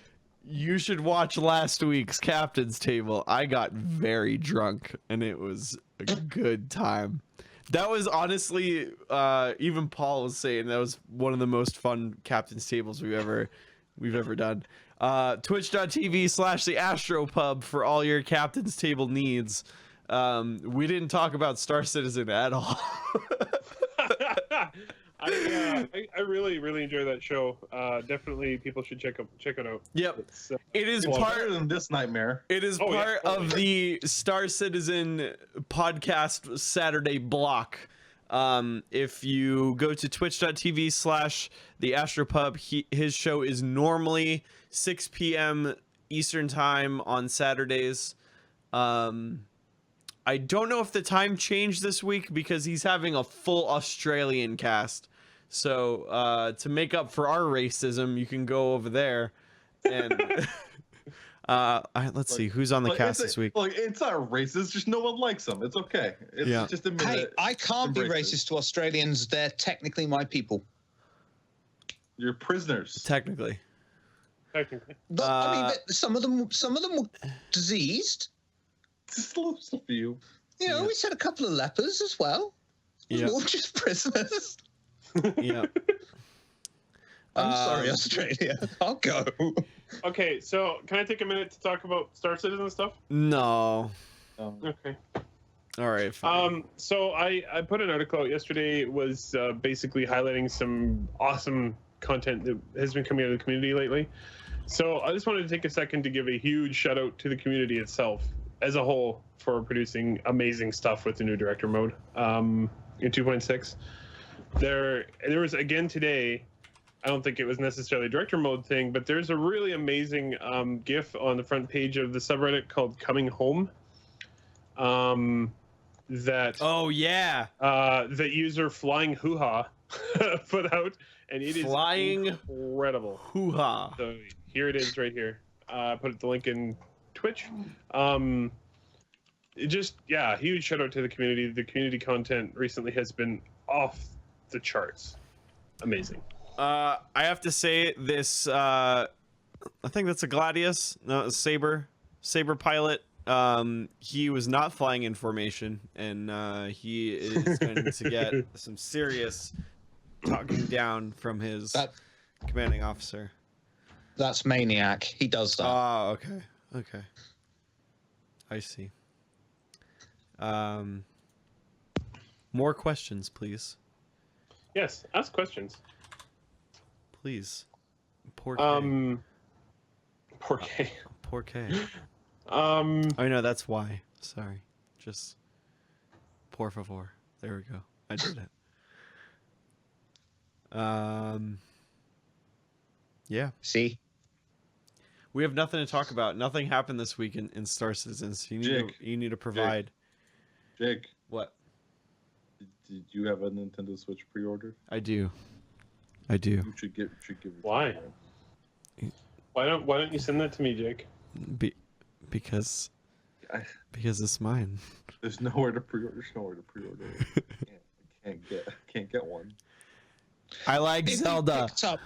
you should watch last week's captain's table. I got very drunk and it was a good time. That was honestly, even Paul was saying that was one of the most fun captain's tables we've ever done. Twitch.tv/theastropub for all your captain's table needs. We didn't talk about Star Citizen at all. I really enjoy that show. Definitely, people should check it out. Yep. It is Well, part better than this nightmare. It is Oh, yeah, part of the Star Citizen podcast Saturday block. If you go to twitch.tv/theastropub, his show is normally 6 p.m. Eastern time on Saturdays. I don't know if the time changed this week because he's having a full Australian cast. So to make up for our racism, you can go over there and let's see who's on the cast this week. Look, it's not racist. It's just no one likes them. It's okay. It's just admit Hey, it. I can't be Embrace it. racist to Australians. They're technically my people. You're prisoners. Technically. Technically. But, I mean, some of them were diseased. Just a few. You know, we had a couple of lepers as well. Yeah. All just prisoners. Yeah. I'm sorry, Australia. I'll go. Okay, so can I take a minute to talk about Star Citizen stuff? No. Okay. All right. Fine. So I put an article out yesterday. It was basically highlighting some awesome content that has been coming out of the community lately. So I just wanted to take a second to give a huge shout out to the community itself as a whole for producing amazing stuff with the new director mode in 2.6. There was again today. I don't think it was necessarily a director mode thing, but there's a really amazing GIF on the front page of the subreddit called "Coming Home." that Oh yeah, that user Flying Hoo Ha put out, and it is Flying incredible. hoo-ha. So here it is right here. Put the link in Twitch. It just, yeah, huge shout out to the community. The community content recently has been off the charts. Amazing. I have to say this. I think that's a Gladius, no, a Saber pilot. He was not flying in formation, and he is going to get some serious talking down from his commanding officer. That's Maniac. He does that. Oh, okay. I see. More questions, please. Yes, ask questions. Please. Poor K. Poor K. Poor K. Oh no, that's why. Sorry. Just por favor. There we go. I did it. Yeah. See? We have nothing to talk about. Nothing happened this week in Star Citizens. You need to provide. Jake, What? did you have a Nintendo Switch pre-order? I do. You should give it. Why? Why don't you send that to me, Jake? Because it's mine. There's nowhere to pre-order. I can't get one. I like If you Zelda. picked up-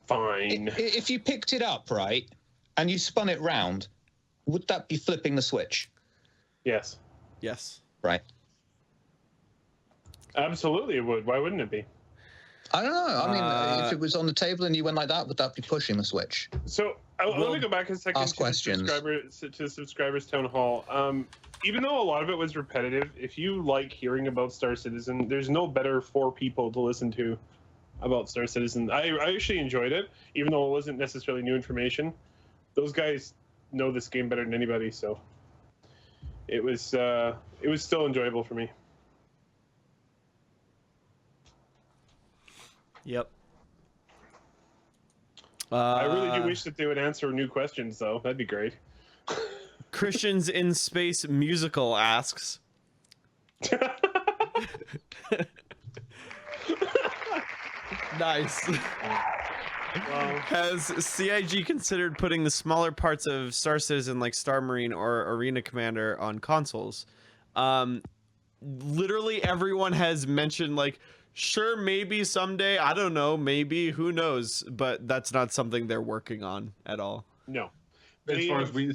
Fine. If you picked it up, right, and you spun it round, would that be flipping the Switch? Yes. Yes. Right. Absolutely it would. Why wouldn't it be? I don't know. I mean, if it was on the table and you went like that, would that be pushing the Switch? So let me go back a second ask questions. to the subscribers town hall. Even though a lot of it was repetitive, if you like hearing about Star Citizen, there's no better for people to listen to about Star Citizen. I actually enjoyed it, even though it wasn't necessarily new information. Those guys know this game better than anybody, so it was still enjoyable for me. Yep. I really do wish that they would answer new questions, though. That'd be great. Christians in Space Musical asks. Nice. Has CIG considered putting the smaller parts of Star Citizen like Star Marine or Arena Commander on consoles? Literally everyone has mentioned like, sure, maybe someday, I don't know, maybe, who knows, but that's not something they're working on at all. No. As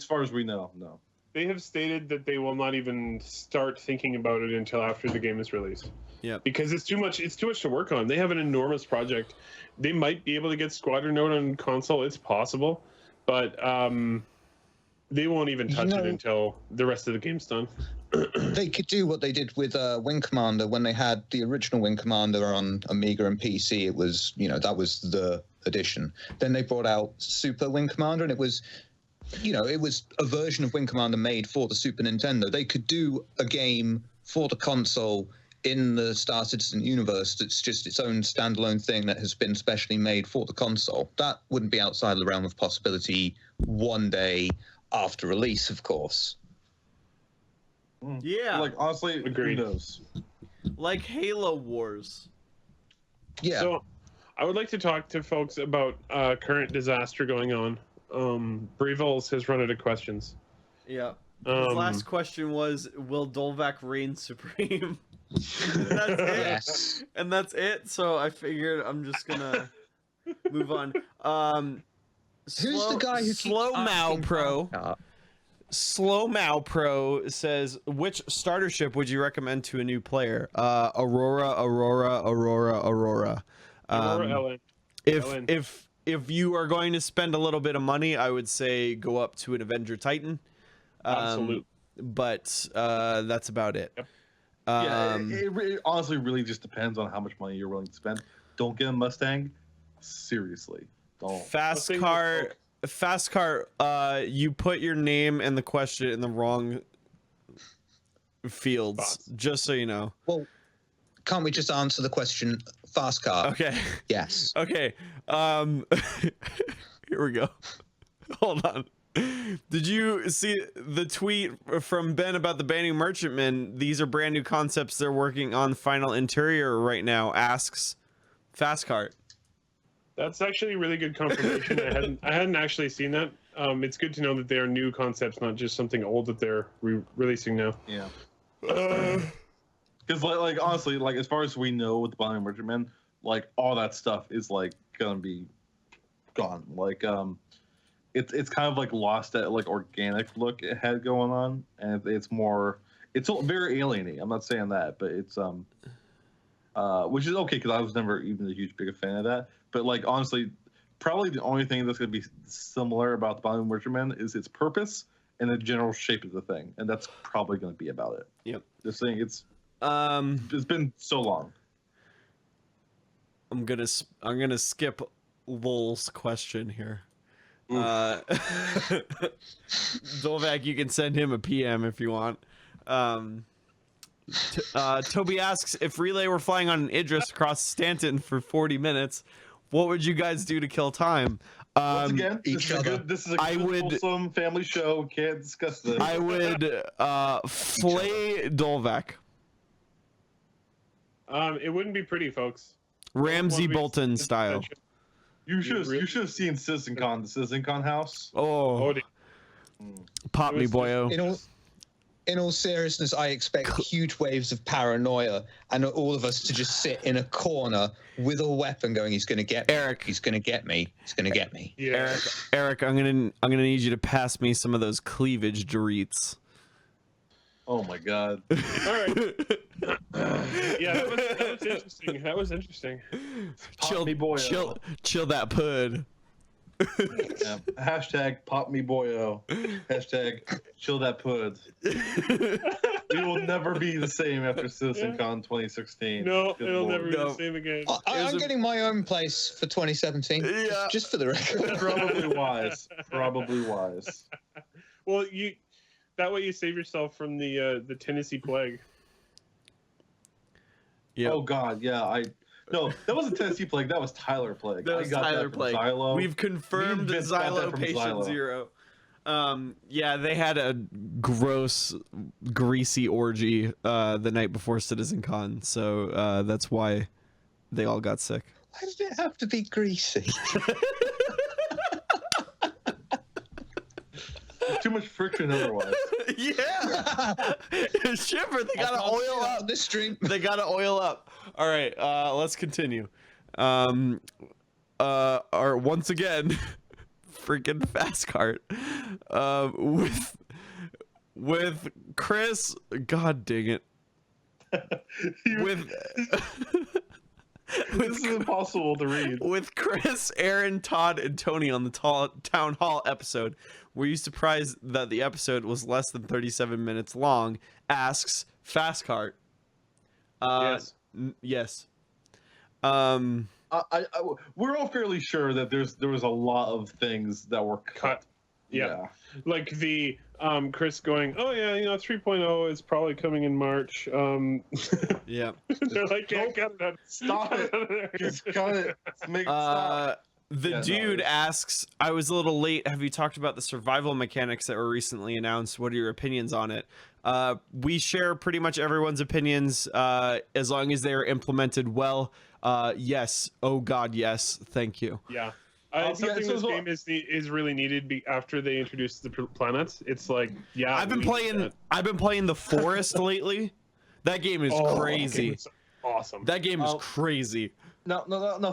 far as we know, no. They have stated that they will not even start thinking about it until after the game is released. Yeah. Because it's too much to work on. They have an enormous project. They might be able to get Squadron out on console, it's possible, but they won't even touch it until the rest of the game's done. They could do what they did with Wing Commander when they had the original Wing Commander on Amiga and PC. It was, that was the edition. Then they brought out Super Wing Commander, and it was, it was a version of Wing Commander made for the Super Nintendo. They could do a game for the console in the Star Citizen universe that's just its own standalone thing that has been specially made for the console. That wouldn't be outside the realm of possibility one day after release, of course. Yeah. Like, honestly, Agreed. Who knows? Like Halo Wars. Yeah. So I would like to talk to folks about current disaster going on. Breville's has run out of questions. Yeah. His last question was, will Dolvak reign supreme? That's it. Yes. And that's it. So I figured I'm just gonna move on. Who's the guy who Slow keeps Mao asking Pro? about- Slow Mao Pro says, which starter ship would you recommend to a new player? Aurora. Aurora Ellen. If you are going to spend a little bit of money, I would say go up to an Avenger Titan. Absolutely. But that's about it. Yep. It honestly really just depends on how much money you're willing to spend. Don't get a Mustang. Seriously, don't. Fast car. You put your name and the question in the wrong fields. Spots. Just so you know. Well, can't we just answer the question? Fast car. Okay. Yes. Okay. Here we go. Hold on. Did you see the tweet from Ben about the banning merchantmen? These are brand new concepts they're working on final interior right now, asks Fastcart. That's actually really good confirmation. I hadn't actually seen that. It's good to know that they are new concepts, not just something old that they're releasing now. Yeah. Because like honestly, like as far as we know with the Binding of Merchantmen, like all that stuff is like gonna be gone. Like it's kind of like lost that like organic look it had going on, and it's very alieny. I'm not saying that, but it's which is okay because I was never even a huge big fan of that. But like honestly, probably the only thing that's gonna be similar about the Binding of Merchantmen is its purpose and the general shape of the thing, and that's probably gonna be about it. Yep. This thing, it's been so long. I'm gonna skip Lol's question here. Dolvak, you can send him a PM if you want. Toby asks, if Relay were flying on an Idris across Stanton for 40 minutes, what would you guys do to kill time? Once again, each other. This is a good, wholesome family show. Can't discuss this. I would flay Dolvak. It wouldn't be pretty, folks. Ramsey Bolton style. You should have seen CitizenCon, the CitizenCon house. Oh, pop me, boyo. In all seriousness, I expect huge waves of paranoia and all of us to just sit in a corner with a weapon going, he's going to get me. Eric. He's going to get me. He's going to get me. Yeah. Eric, I'm gonna need you to pass me some of those cleavage Doritos. Oh my god. All right. Yeah, that was interesting. That was interesting. Chill, me boyo. chill that pud. Yeah. Hashtag pop me boyo. Hashtag chill that pud. We will never be the same after CitizenCon 2016. No, Good it'll Lord. never be the same again. I'm getting my own place for 2017. Yeah. Just for the record. Probably wise. Probably wise. Well, that way you save yourself from the Tennessee plague. Yeah. Oh god, yeah. No, that wasn't Tennessee Plague. That was Tyler Plague. That was Tyler Plague. Xylo. We've confirmed Me and Vince got that Xylo from patient Xylo. 0. Yeah, they had a gross, greasy orgy the night before CitizenCon, so that's why they all got sick. Why did it have to be greasy? Too much friction otherwise. Yeah. Shiver, they gotta oil up. This stream. They gotta oil up. All right, let's continue. Or once again, freaking fast cart. With Chris, god dang it. This is impossible to read. With Chris, Aaron, Todd, and Tony on the town hall episode, were you surprised that the episode was less than 37 minutes long? Asks Fastcart. Yes. Yes. We're all fairly sure that there was a lot of things that were cut. Yeah. Like the Chris going, oh yeah, 3.0 is probably coming in March. Yeah. They're like, yeah, Nope. cut it out. Stop it. Just cut it. Make it stop. The Yeah, dude no. asks, I was a little late. Have you talked about the survival mechanics that were recently announced? What are your opinions on it? We share pretty much everyone's opinions as long as they are implemented well. Yes. Oh, God, yes. Thank you. Yeah. so Something as this well- game is really needed after they introduce the planets. It's like, yeah. I've been playing the forest lately. That game is crazy. It's awesome. That game is crazy. Now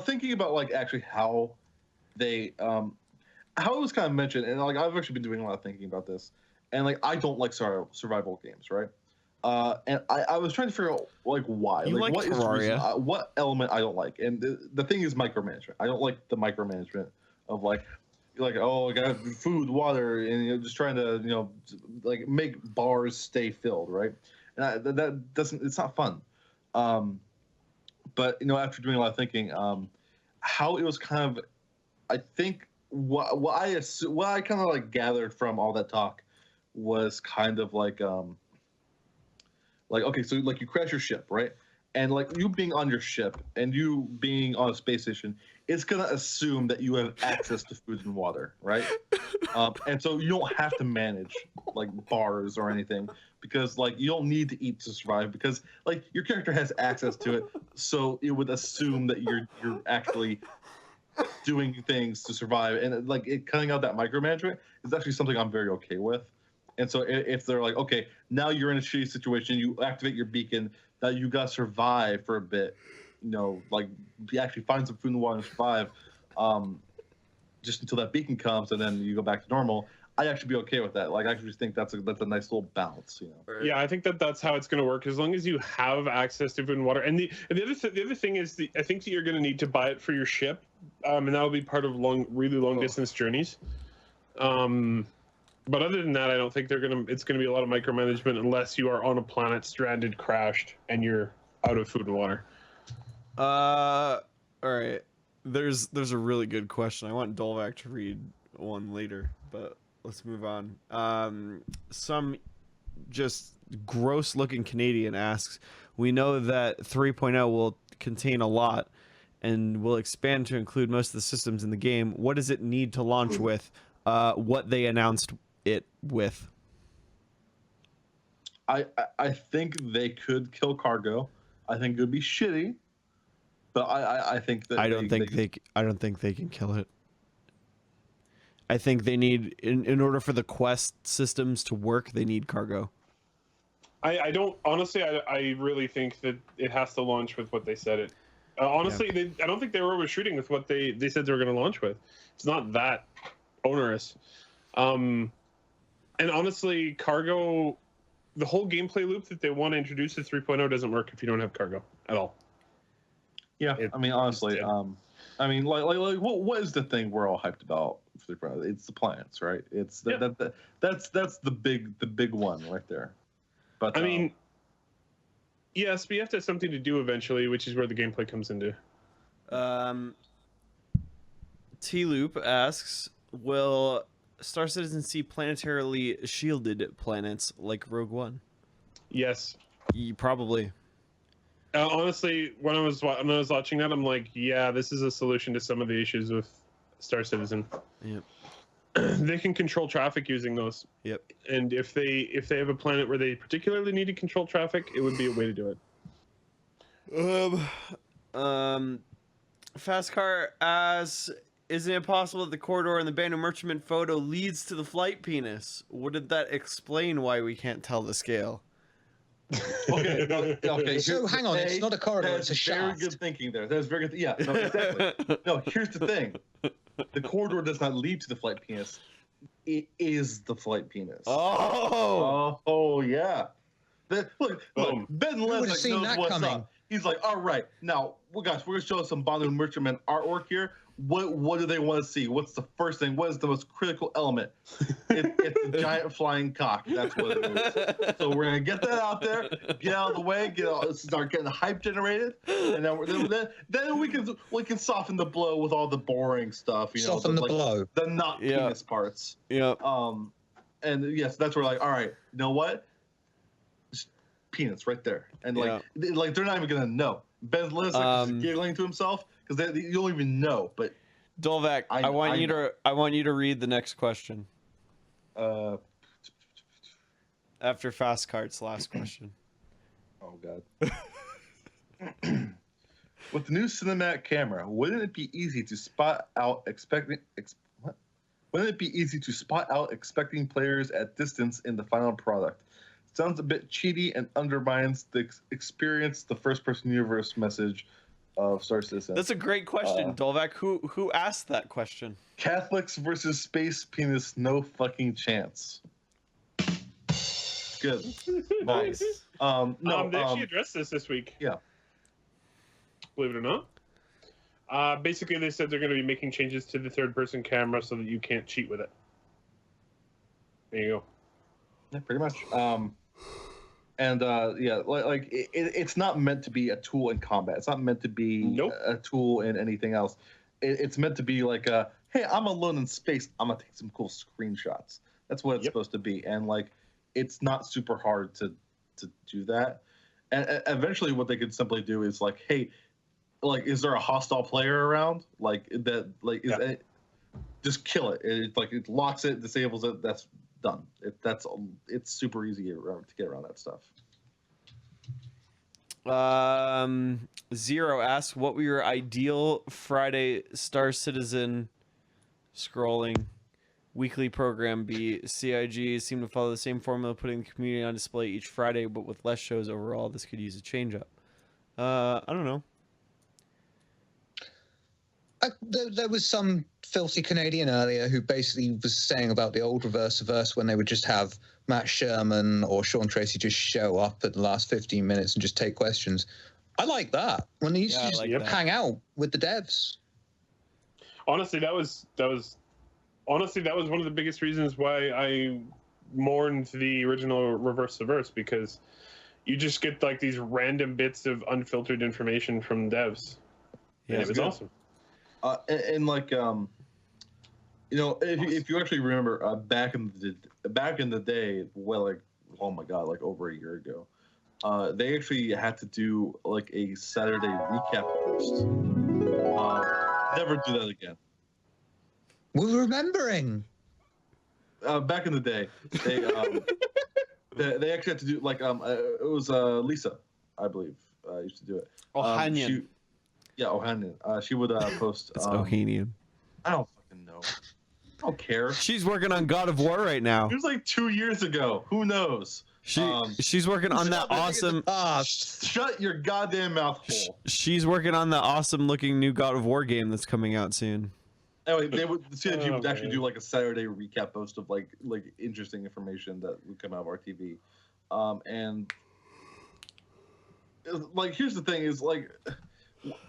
thinking about like actually how they how it was kind of mentioned, and like I've actually been doing a lot of thinking about this, and like I don't like survival games, right? And I was trying to figure out like why, You like what is the reason, Terraria. what element I don't like, and the thing is micromanagement. I don't like the micromanagement of like oh I got food, water, and just trying to like make bars stay filled, right? And that doesn't, it's not fun. But after doing a lot of thinking, how it was kind of, I think what I kind of like gathered from all that talk was kind of like okay, so like you crash your ship, right? and like you being on your ship and you being on a space station, it's gonna assume that you have access to food and water, right? And so you don't have to manage like bars or anything because like you don't need to eat to survive because like your character has access to it, so it would assume that you're actually doing things to survive, and like it cutting out that micromanagement is actually something I'm very okay with. And so if they're like, okay, now you're in a shitty situation, you activate your beacon, that you gotta survive for a bit, you know, like you actually find some food and water and survive, just until that beacon comes, and then you go back to normal. I'd actually be okay with that. Like I actually think that's a nice little balance, you know. Yeah, I think that's how it's going to work. As long as you have access to food and water, and the other thing is I think that you're going to need to buy it for your ship, and that'll be part of really long distance journeys. But other than that, I don't think it's going to be a lot of micromanagement unless you are on a planet stranded, crashed, and you're out of food and water. All right. There's a really good question. I want Dolvak to read one later, but let's move on. Some just gross looking Canadian asks, we know that 3.0 will contain a lot and will expand to include most of the systems in the game. What does it need to launch with? What they announced it with? I think they could kill cargo. I think it would be shitty, but I think that I don't think they can kill it. I think they need in order for the quest systems to work, they need cargo. I don't honestly. I really think that it has to launch with what they said it. Honestly, I don't think they were overshooting with what they said they were going to launch with. It's not that onerous. And honestly, cargo, the whole gameplay loop that they want to introduce to 3.0 doesn't work if you don't have cargo at all. Yeah, I mean, honestly, I mean, like what is the thing we're all hyped about? It's the planets, right? It's that's the big one right there. But I mean, yes, but you have to have something to do eventually, which is where the gameplay comes into. T-Loop asks, will Star Citizen see planetarily shielded planets like Rogue One? Yes. Probably. Honestly, when I was watching that, I'm like, yeah, this is a solution to some of the issues with Star Citizen. Yep. They can control traffic using those. Yep. And if they have a planet where they particularly need to control traffic, it would be a way to do it. Fast Car asks, isn't it possible that the corridor in the Banu Merchantman photo leads to the flight penis? Wouldn't that explain why we can't tell the scale? Okay. So hang on, it's not a corridor, it's a shaft. Very good thinking there. That's very good. Yeah, no, exactly. No, here's the thing: the corridor does not lead to the flight penis. It is the flight penis. Oh yeah. Look, Ben Lesnick knows what's coming. up. He's like, all right, now, guys, we're gonna show some Banu Merchantman artwork here. What do they want to see? What's the first thing? What is the most critical element? It's a giant flying cock. That's what it is. So we're gonna get that out there, get out of the way, start getting the hype generated, and then we can soften the blow with all the boring stuff. You know, Soften the blow. the not penis parts. Yep. And yes, that's where like, all right, you know what? Just penis right there, and like they're not even gonna know. Ben Lesnick is giggling to himself. Because you don't even know, but Dolvak, I want you to read the next question. After Fast Cart's last question. Oh God. With the new cinematic camera, wouldn't it be easy to spot out expecting players at distance in the final product? Sounds a bit cheaty and undermines the experience, the first-person universe message of Star Citizen. That's a great question, Dolvak. Who asked that question? Catholics versus space penis, no fucking chance. Good. Nice. They actually addressed this week. Yeah. Believe it or not. Basically, they said they're going to be making changes to the third-person camera so that you can't cheat with it. There you go. Yeah, pretty much. It's not meant to be a tool in combat. It's not meant to be a tool in anything else. It's meant to be like hey, I'm alone in space. I'm gonna take some cool screenshots. That's what it's supposed to be. And like, it's not super hard to do that. And eventually, what they could simply do is like, hey, like, is there a hostile player around? Like that, like is it, just kill it. It locks it, disables it. That's done. It's super easy to get around that stuff. Zero asks, what will your ideal Friday Star Citizen scrolling weekly program be? CIG seem to follow the same formula, putting the community on display each Friday, but with less shows overall. This could use a change up. I don't know. There was some filthy Canadian earlier who basically was saying about the old Reverse-a-Verse when they would just have Matt Sherman or Sean Tracy just show up at the last 15 minutes and just take questions. I like that. When they used to just hang out with the devs. Honestly, that was one of the biggest reasons why I mourned the original Reverse-a-Verse, because you just get like these random bits of unfiltered information from devs. Yeah, and it was awesome. And like you know, if you actually remember back in the day, well, like, oh my god, like over a year ago, they actually had to do like a Saturday recap post. Never do that again. We're remembering. Back in the day, they actually had to do like it was Lisa, I believe, used to do it. Ohanian. Yeah, Ohanian. She would post. It's Ohanian. I don't fucking know. I don't care. She's working on God of War right now. It was like 2 years ago. Who knows? She's working on that awesome. Shut your goddamn mouth hole. She's working on the awesome looking new God of War game that's coming out soon. Anyway, the CIG would actually do like a Saturday recap post of like interesting information that would come out of our TV, and like here's the thing: is like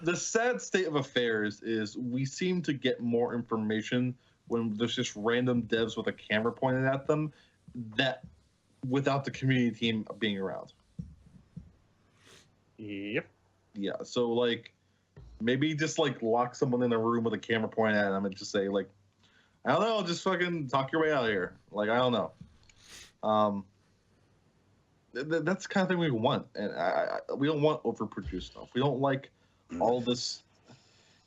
the sad state of affairs is we seem to get more information when there's just random devs with a camera pointed at them, that without the community team being around. Yep. Yeah. So like. Maybe just like lock someone in a room with a camera pointed at them and just say like, I don't know, just fucking talk your way out of here. Like I don't know. That's the kind of thing we want, and we don't want overproduced stuff. We don't like all this.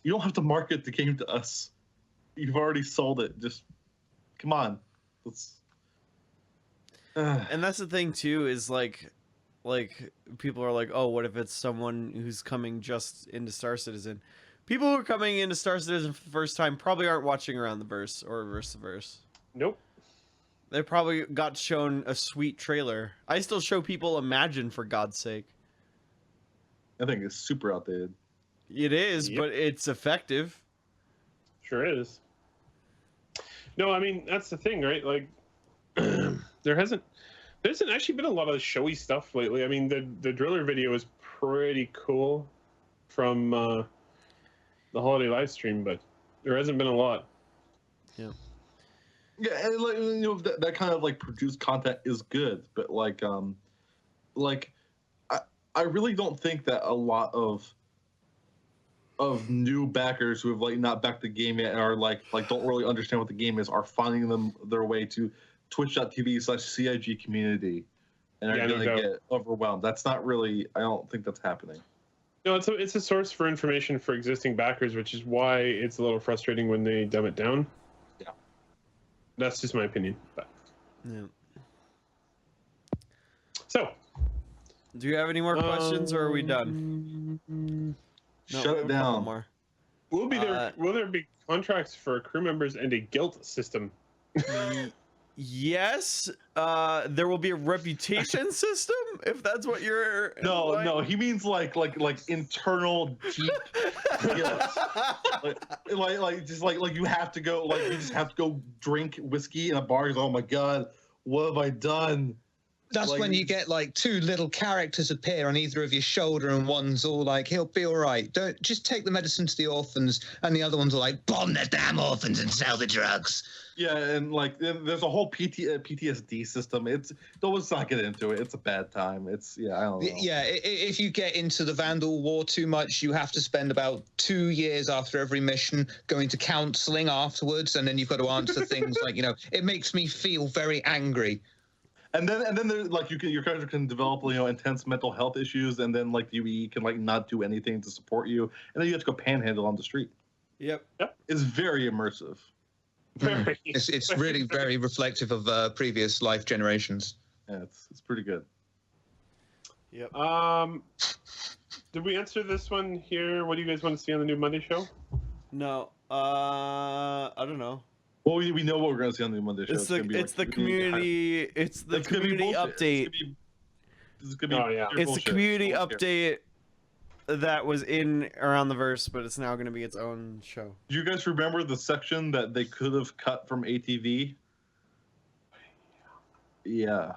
You don't have to market the game to us. You've already sold it. Just come on. Let's. And that's the thing too, is like people are like, oh, what if it's someone who's coming just into Star Citizen? People who are coming into Star Citizen for the first time probably aren't watching Around the Verse or Reverse-a-Verse. Nope. They probably got shown a sweet trailer. I still show people Imagine, for God's sake. I think it's super outdated. It is, but it's effective. Sure is. No, I mean, that's the thing, right? Like, there hasn't actually been a lot of showy stuff lately. I mean, the Driller video is pretty cool from the holiday live stream, but there hasn't been a lot. Yeah. Yeah, and like, you know, that kind of like produced content is good, but like I really don't think that a lot of new backers who have like not backed the game yet and are like don't really understand what the game is are finding their way to twitch.tv/CIG community and are going to get overwhelmed. That's not really, I don't think that's happening. No, it's a source for information for existing backers, which is why it's a little frustrating when they dumb it down. Yeah. That's just my opinion. But. Yeah. So. Do you have any more questions or are we done? No, shut it down. More. Will there be contracts for crew members and a guilt system? Yes, there will be a reputation system, if that's what you're. No, he means like internal deep guilt. like you have to go, like you just have to go drink whiskey in a bar. Oh my god, what have I done? That's like, when you get like two little characters appear on either of your shoulder, and one's all like, "He'll be all right. Don't just take the medicine to the orphans," and the other one's all like, "Bomb the damn orphans and sell the drugs." Yeah, and like there's a whole PTSD system. Let's not get into it. It's a bad time. I don't know. Yeah, if you get into the Vandal War too much, you have to spend about 2 years after every mission going to counseling afterwards, and then you've got to answer things like, it makes me feel very angry. And then there's like your character can develop intense mental health issues, and then like the UE can like not do anything to support you, and then you have to go panhandle on the street. Yep. It's very immersive. Very. It's really very reflective of previous life generations. Yeah, it's pretty good. Yep. Did we answer this one here? What do you guys want to see on the new Monday show? No. I don't know. Well, we know what we're going to see on the Monday show. It's the community. It's the community update. It's gonna be Oh, yeah. It's the bullshit. community I don't care. update that was in Around the Verse, but it's now going to be its own show. Do you guys remember the section that they could have cut from ATV? Yeah.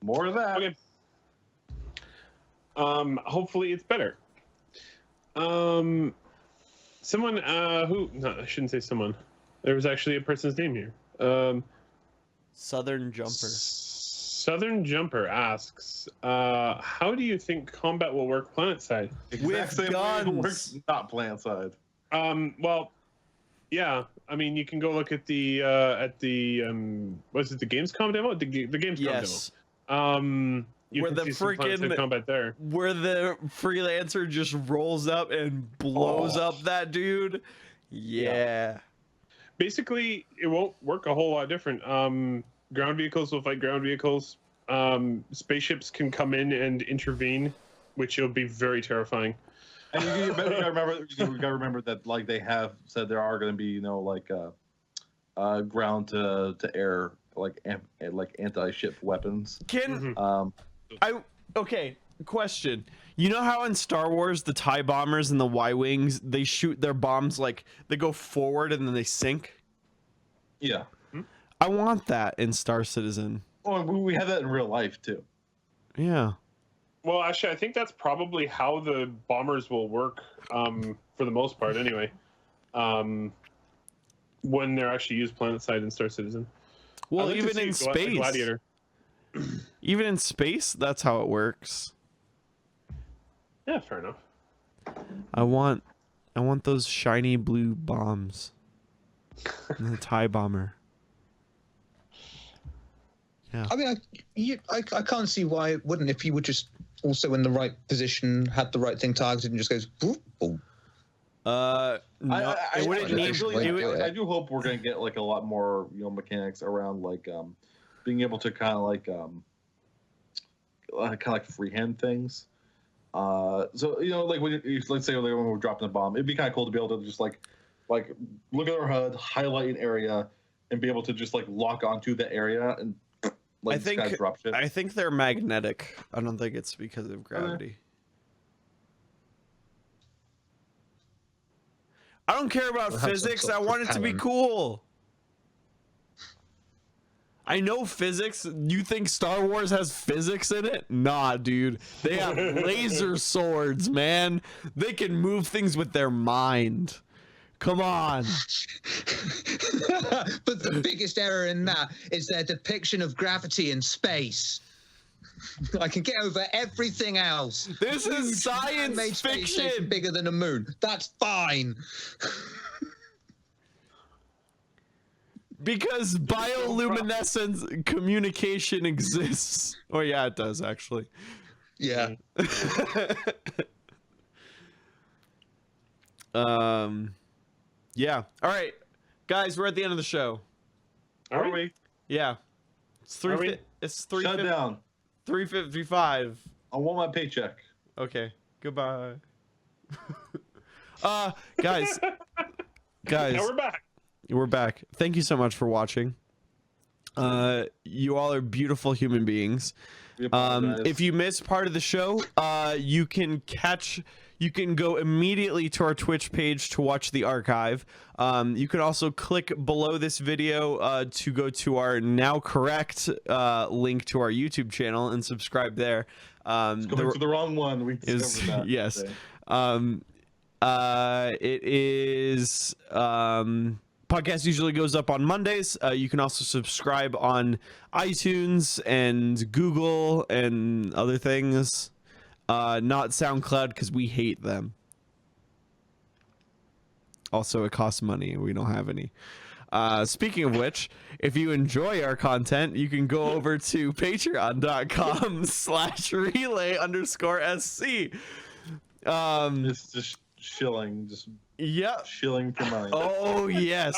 More of that. Okay. Hopefully it's better. Someone who no, I shouldn't say someone. There was actually a person's name here. Southern Jumper. Southern Jumper asks, how do you think combat will work planet side? Exact same way it guns. works not plant side. Well, yeah. I mean, you can go look at the was it the Gamescom demo? The Gamescom Yes. demo. You Where can the see some planet-side frickin' combat there. Where the freelancer just rolls up and blows up that dude. Yeah. Basically, it won't work a whole lot different. Ground vehicles will fight ground vehicles. Spaceships can come in and intervene, which will be very terrifying. And you gotta remember that like they have said there are going to be ground to air like anti-ship weapons. Can Mhm. okay, question. You know how in Star Wars the TIE bombers and the Y-wings, they shoot their bombs like they go forward and then they sink? Yeah. I want that in Star Citizen. Oh, we have that in real life too. Yeah. Well, actually, I think that's probably how the bombers will work, for the most part, anyway. When they're actually used planet-side in Star Citizen. Well, I'd like to even see in a space. Gladiator. Even in space, that's how it works. Yeah, fair enough. I want those shiny blue bombs. And the TIE bomber. Yeah. I mean, I can't see why it wouldn't if you were just also in the right position, had the right thing targeted, and just goes. Boop, boop. No, it wouldn't need. I do hope we're gonna get like a lot more mechanics around like being able to kind of like freehand things. So like let's say when we're dropping a bomb, it'd be kind of cool to be able to just like look at our HUD, highlight an area, and be able to just like lock onto the area and like I kind of drop shit. I think they're magnetic. I don't think it's because of gravity. I don't care about We'll have some physics. sort I of want it to be propellant. cool. I know physics. You think Star Wars has physics in it? Nah, dude. They have laser swords, man. They can move things with their mind. Come on. But the biggest error in that is their depiction of gravity in space. I can get over everything else. This is science Man-made space station fiction. bigger than a moon. That's fine. Because bioluminescence communication exists. Oh yeah, it does actually. Yeah. Yeah. All right, guys, we're at the end of the show. Are we? Yeah. It's Are we? It's Shut down. 3:55. I want my paycheck. Okay. Goodbye. Guys. Now we're back. We're back. Thank you so much for watching. You all are beautiful human beings. We apologize. If you missed part of the show, you can go immediately to our Twitch page to watch the archive. You can also click below this video to go to our now correct link to our YouTube channel and subscribe there. Going to the wrong one. We discovered Is that yes. today. It is podcast usually goes up on Mondays. You can also subscribe on iTunes and Google and other things. Not SoundCloud because we hate them. Also, it costs money. We don't have any. Speaking of which, if you enjoy our content, you can go over to patreon.com/relay_SC. It's just shilling, just Yeah. shilling for money. Oh yes.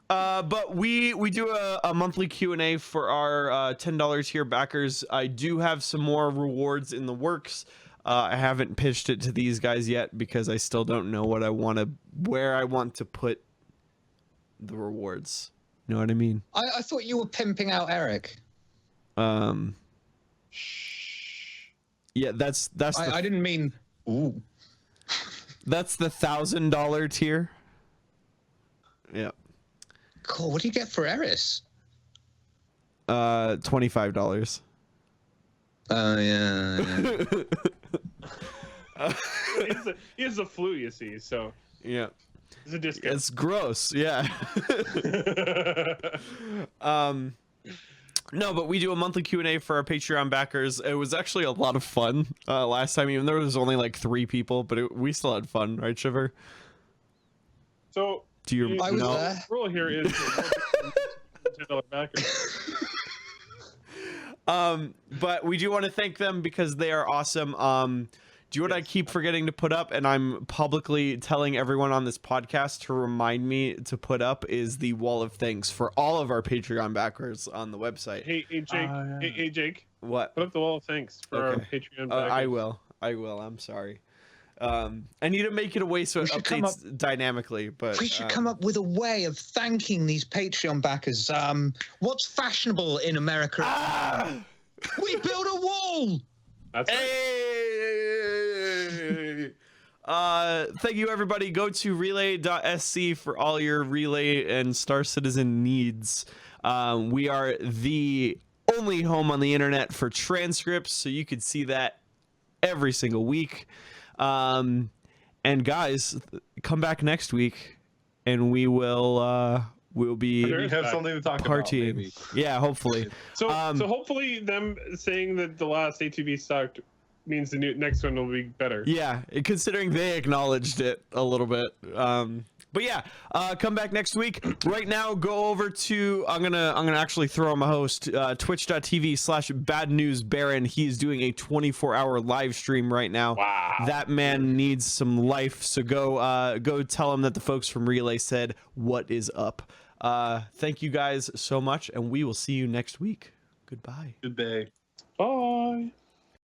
But we do a monthly Q&A for our $10 tier backers. I do have some more rewards in the works. I haven't pitched it to these guys yet because I still don't know where I want to put the rewards. You know what I mean? I thought you were pimping out Eric. Yeah, that's I didn't mean. Ooh. That's the $1,000 tier. Yeah. Cool. What do you get for Eris? $25. Oh yeah. he has the flu, you see, so Yeah. it's a discount. It's gross. Yeah. No, but we do a monthly Q&A for our Patreon backers. It was actually a lot of fun last time, even though there was only like 3 people, but we still had fun, right, Shiver? So Do you I was know? there. The rule here is $10 backer. But we do want to thank them because they are awesome. Do you know what I keep forgetting to put up, and I'm publicly telling everyone on this podcast to remind me to put up, is the wall of thanks for all of our Patreon backers on the website. Hey Jake. Yeah. Hey Jake. What? Put up the wall of thanks for our Okay. Patreon backers. I will. I'm sorry. I need to make it a way so it We should come updates dynamically, but We should come up with a way of thanking these Patreon backers. What's fashionable in America? We build a wall. That's right. Hey! Thank you, everybody. Go to relay.sc for all your Relay and Star Citizen needs. We are the only home on the internet for transcripts, so you could see that every single week. And guys, come back next week, and we'll be We have something to talk about. partying. Maybe. Yeah, hopefully. So hopefully them saying that the last ATV sucked means the next one will be better. Yeah, considering they acknowledged it a little bit. But yeah, come back next week. Right now, go over to I'm gonna actually throw on my host, twitch.tv/badnewsbaron. He's doing a 24-hour live stream right now. Wow. That man needs some life, so go tell him that the folks from Relay said what is up. Thank you guys so much, and we will see you next week. Goodbye. Good day. Bye.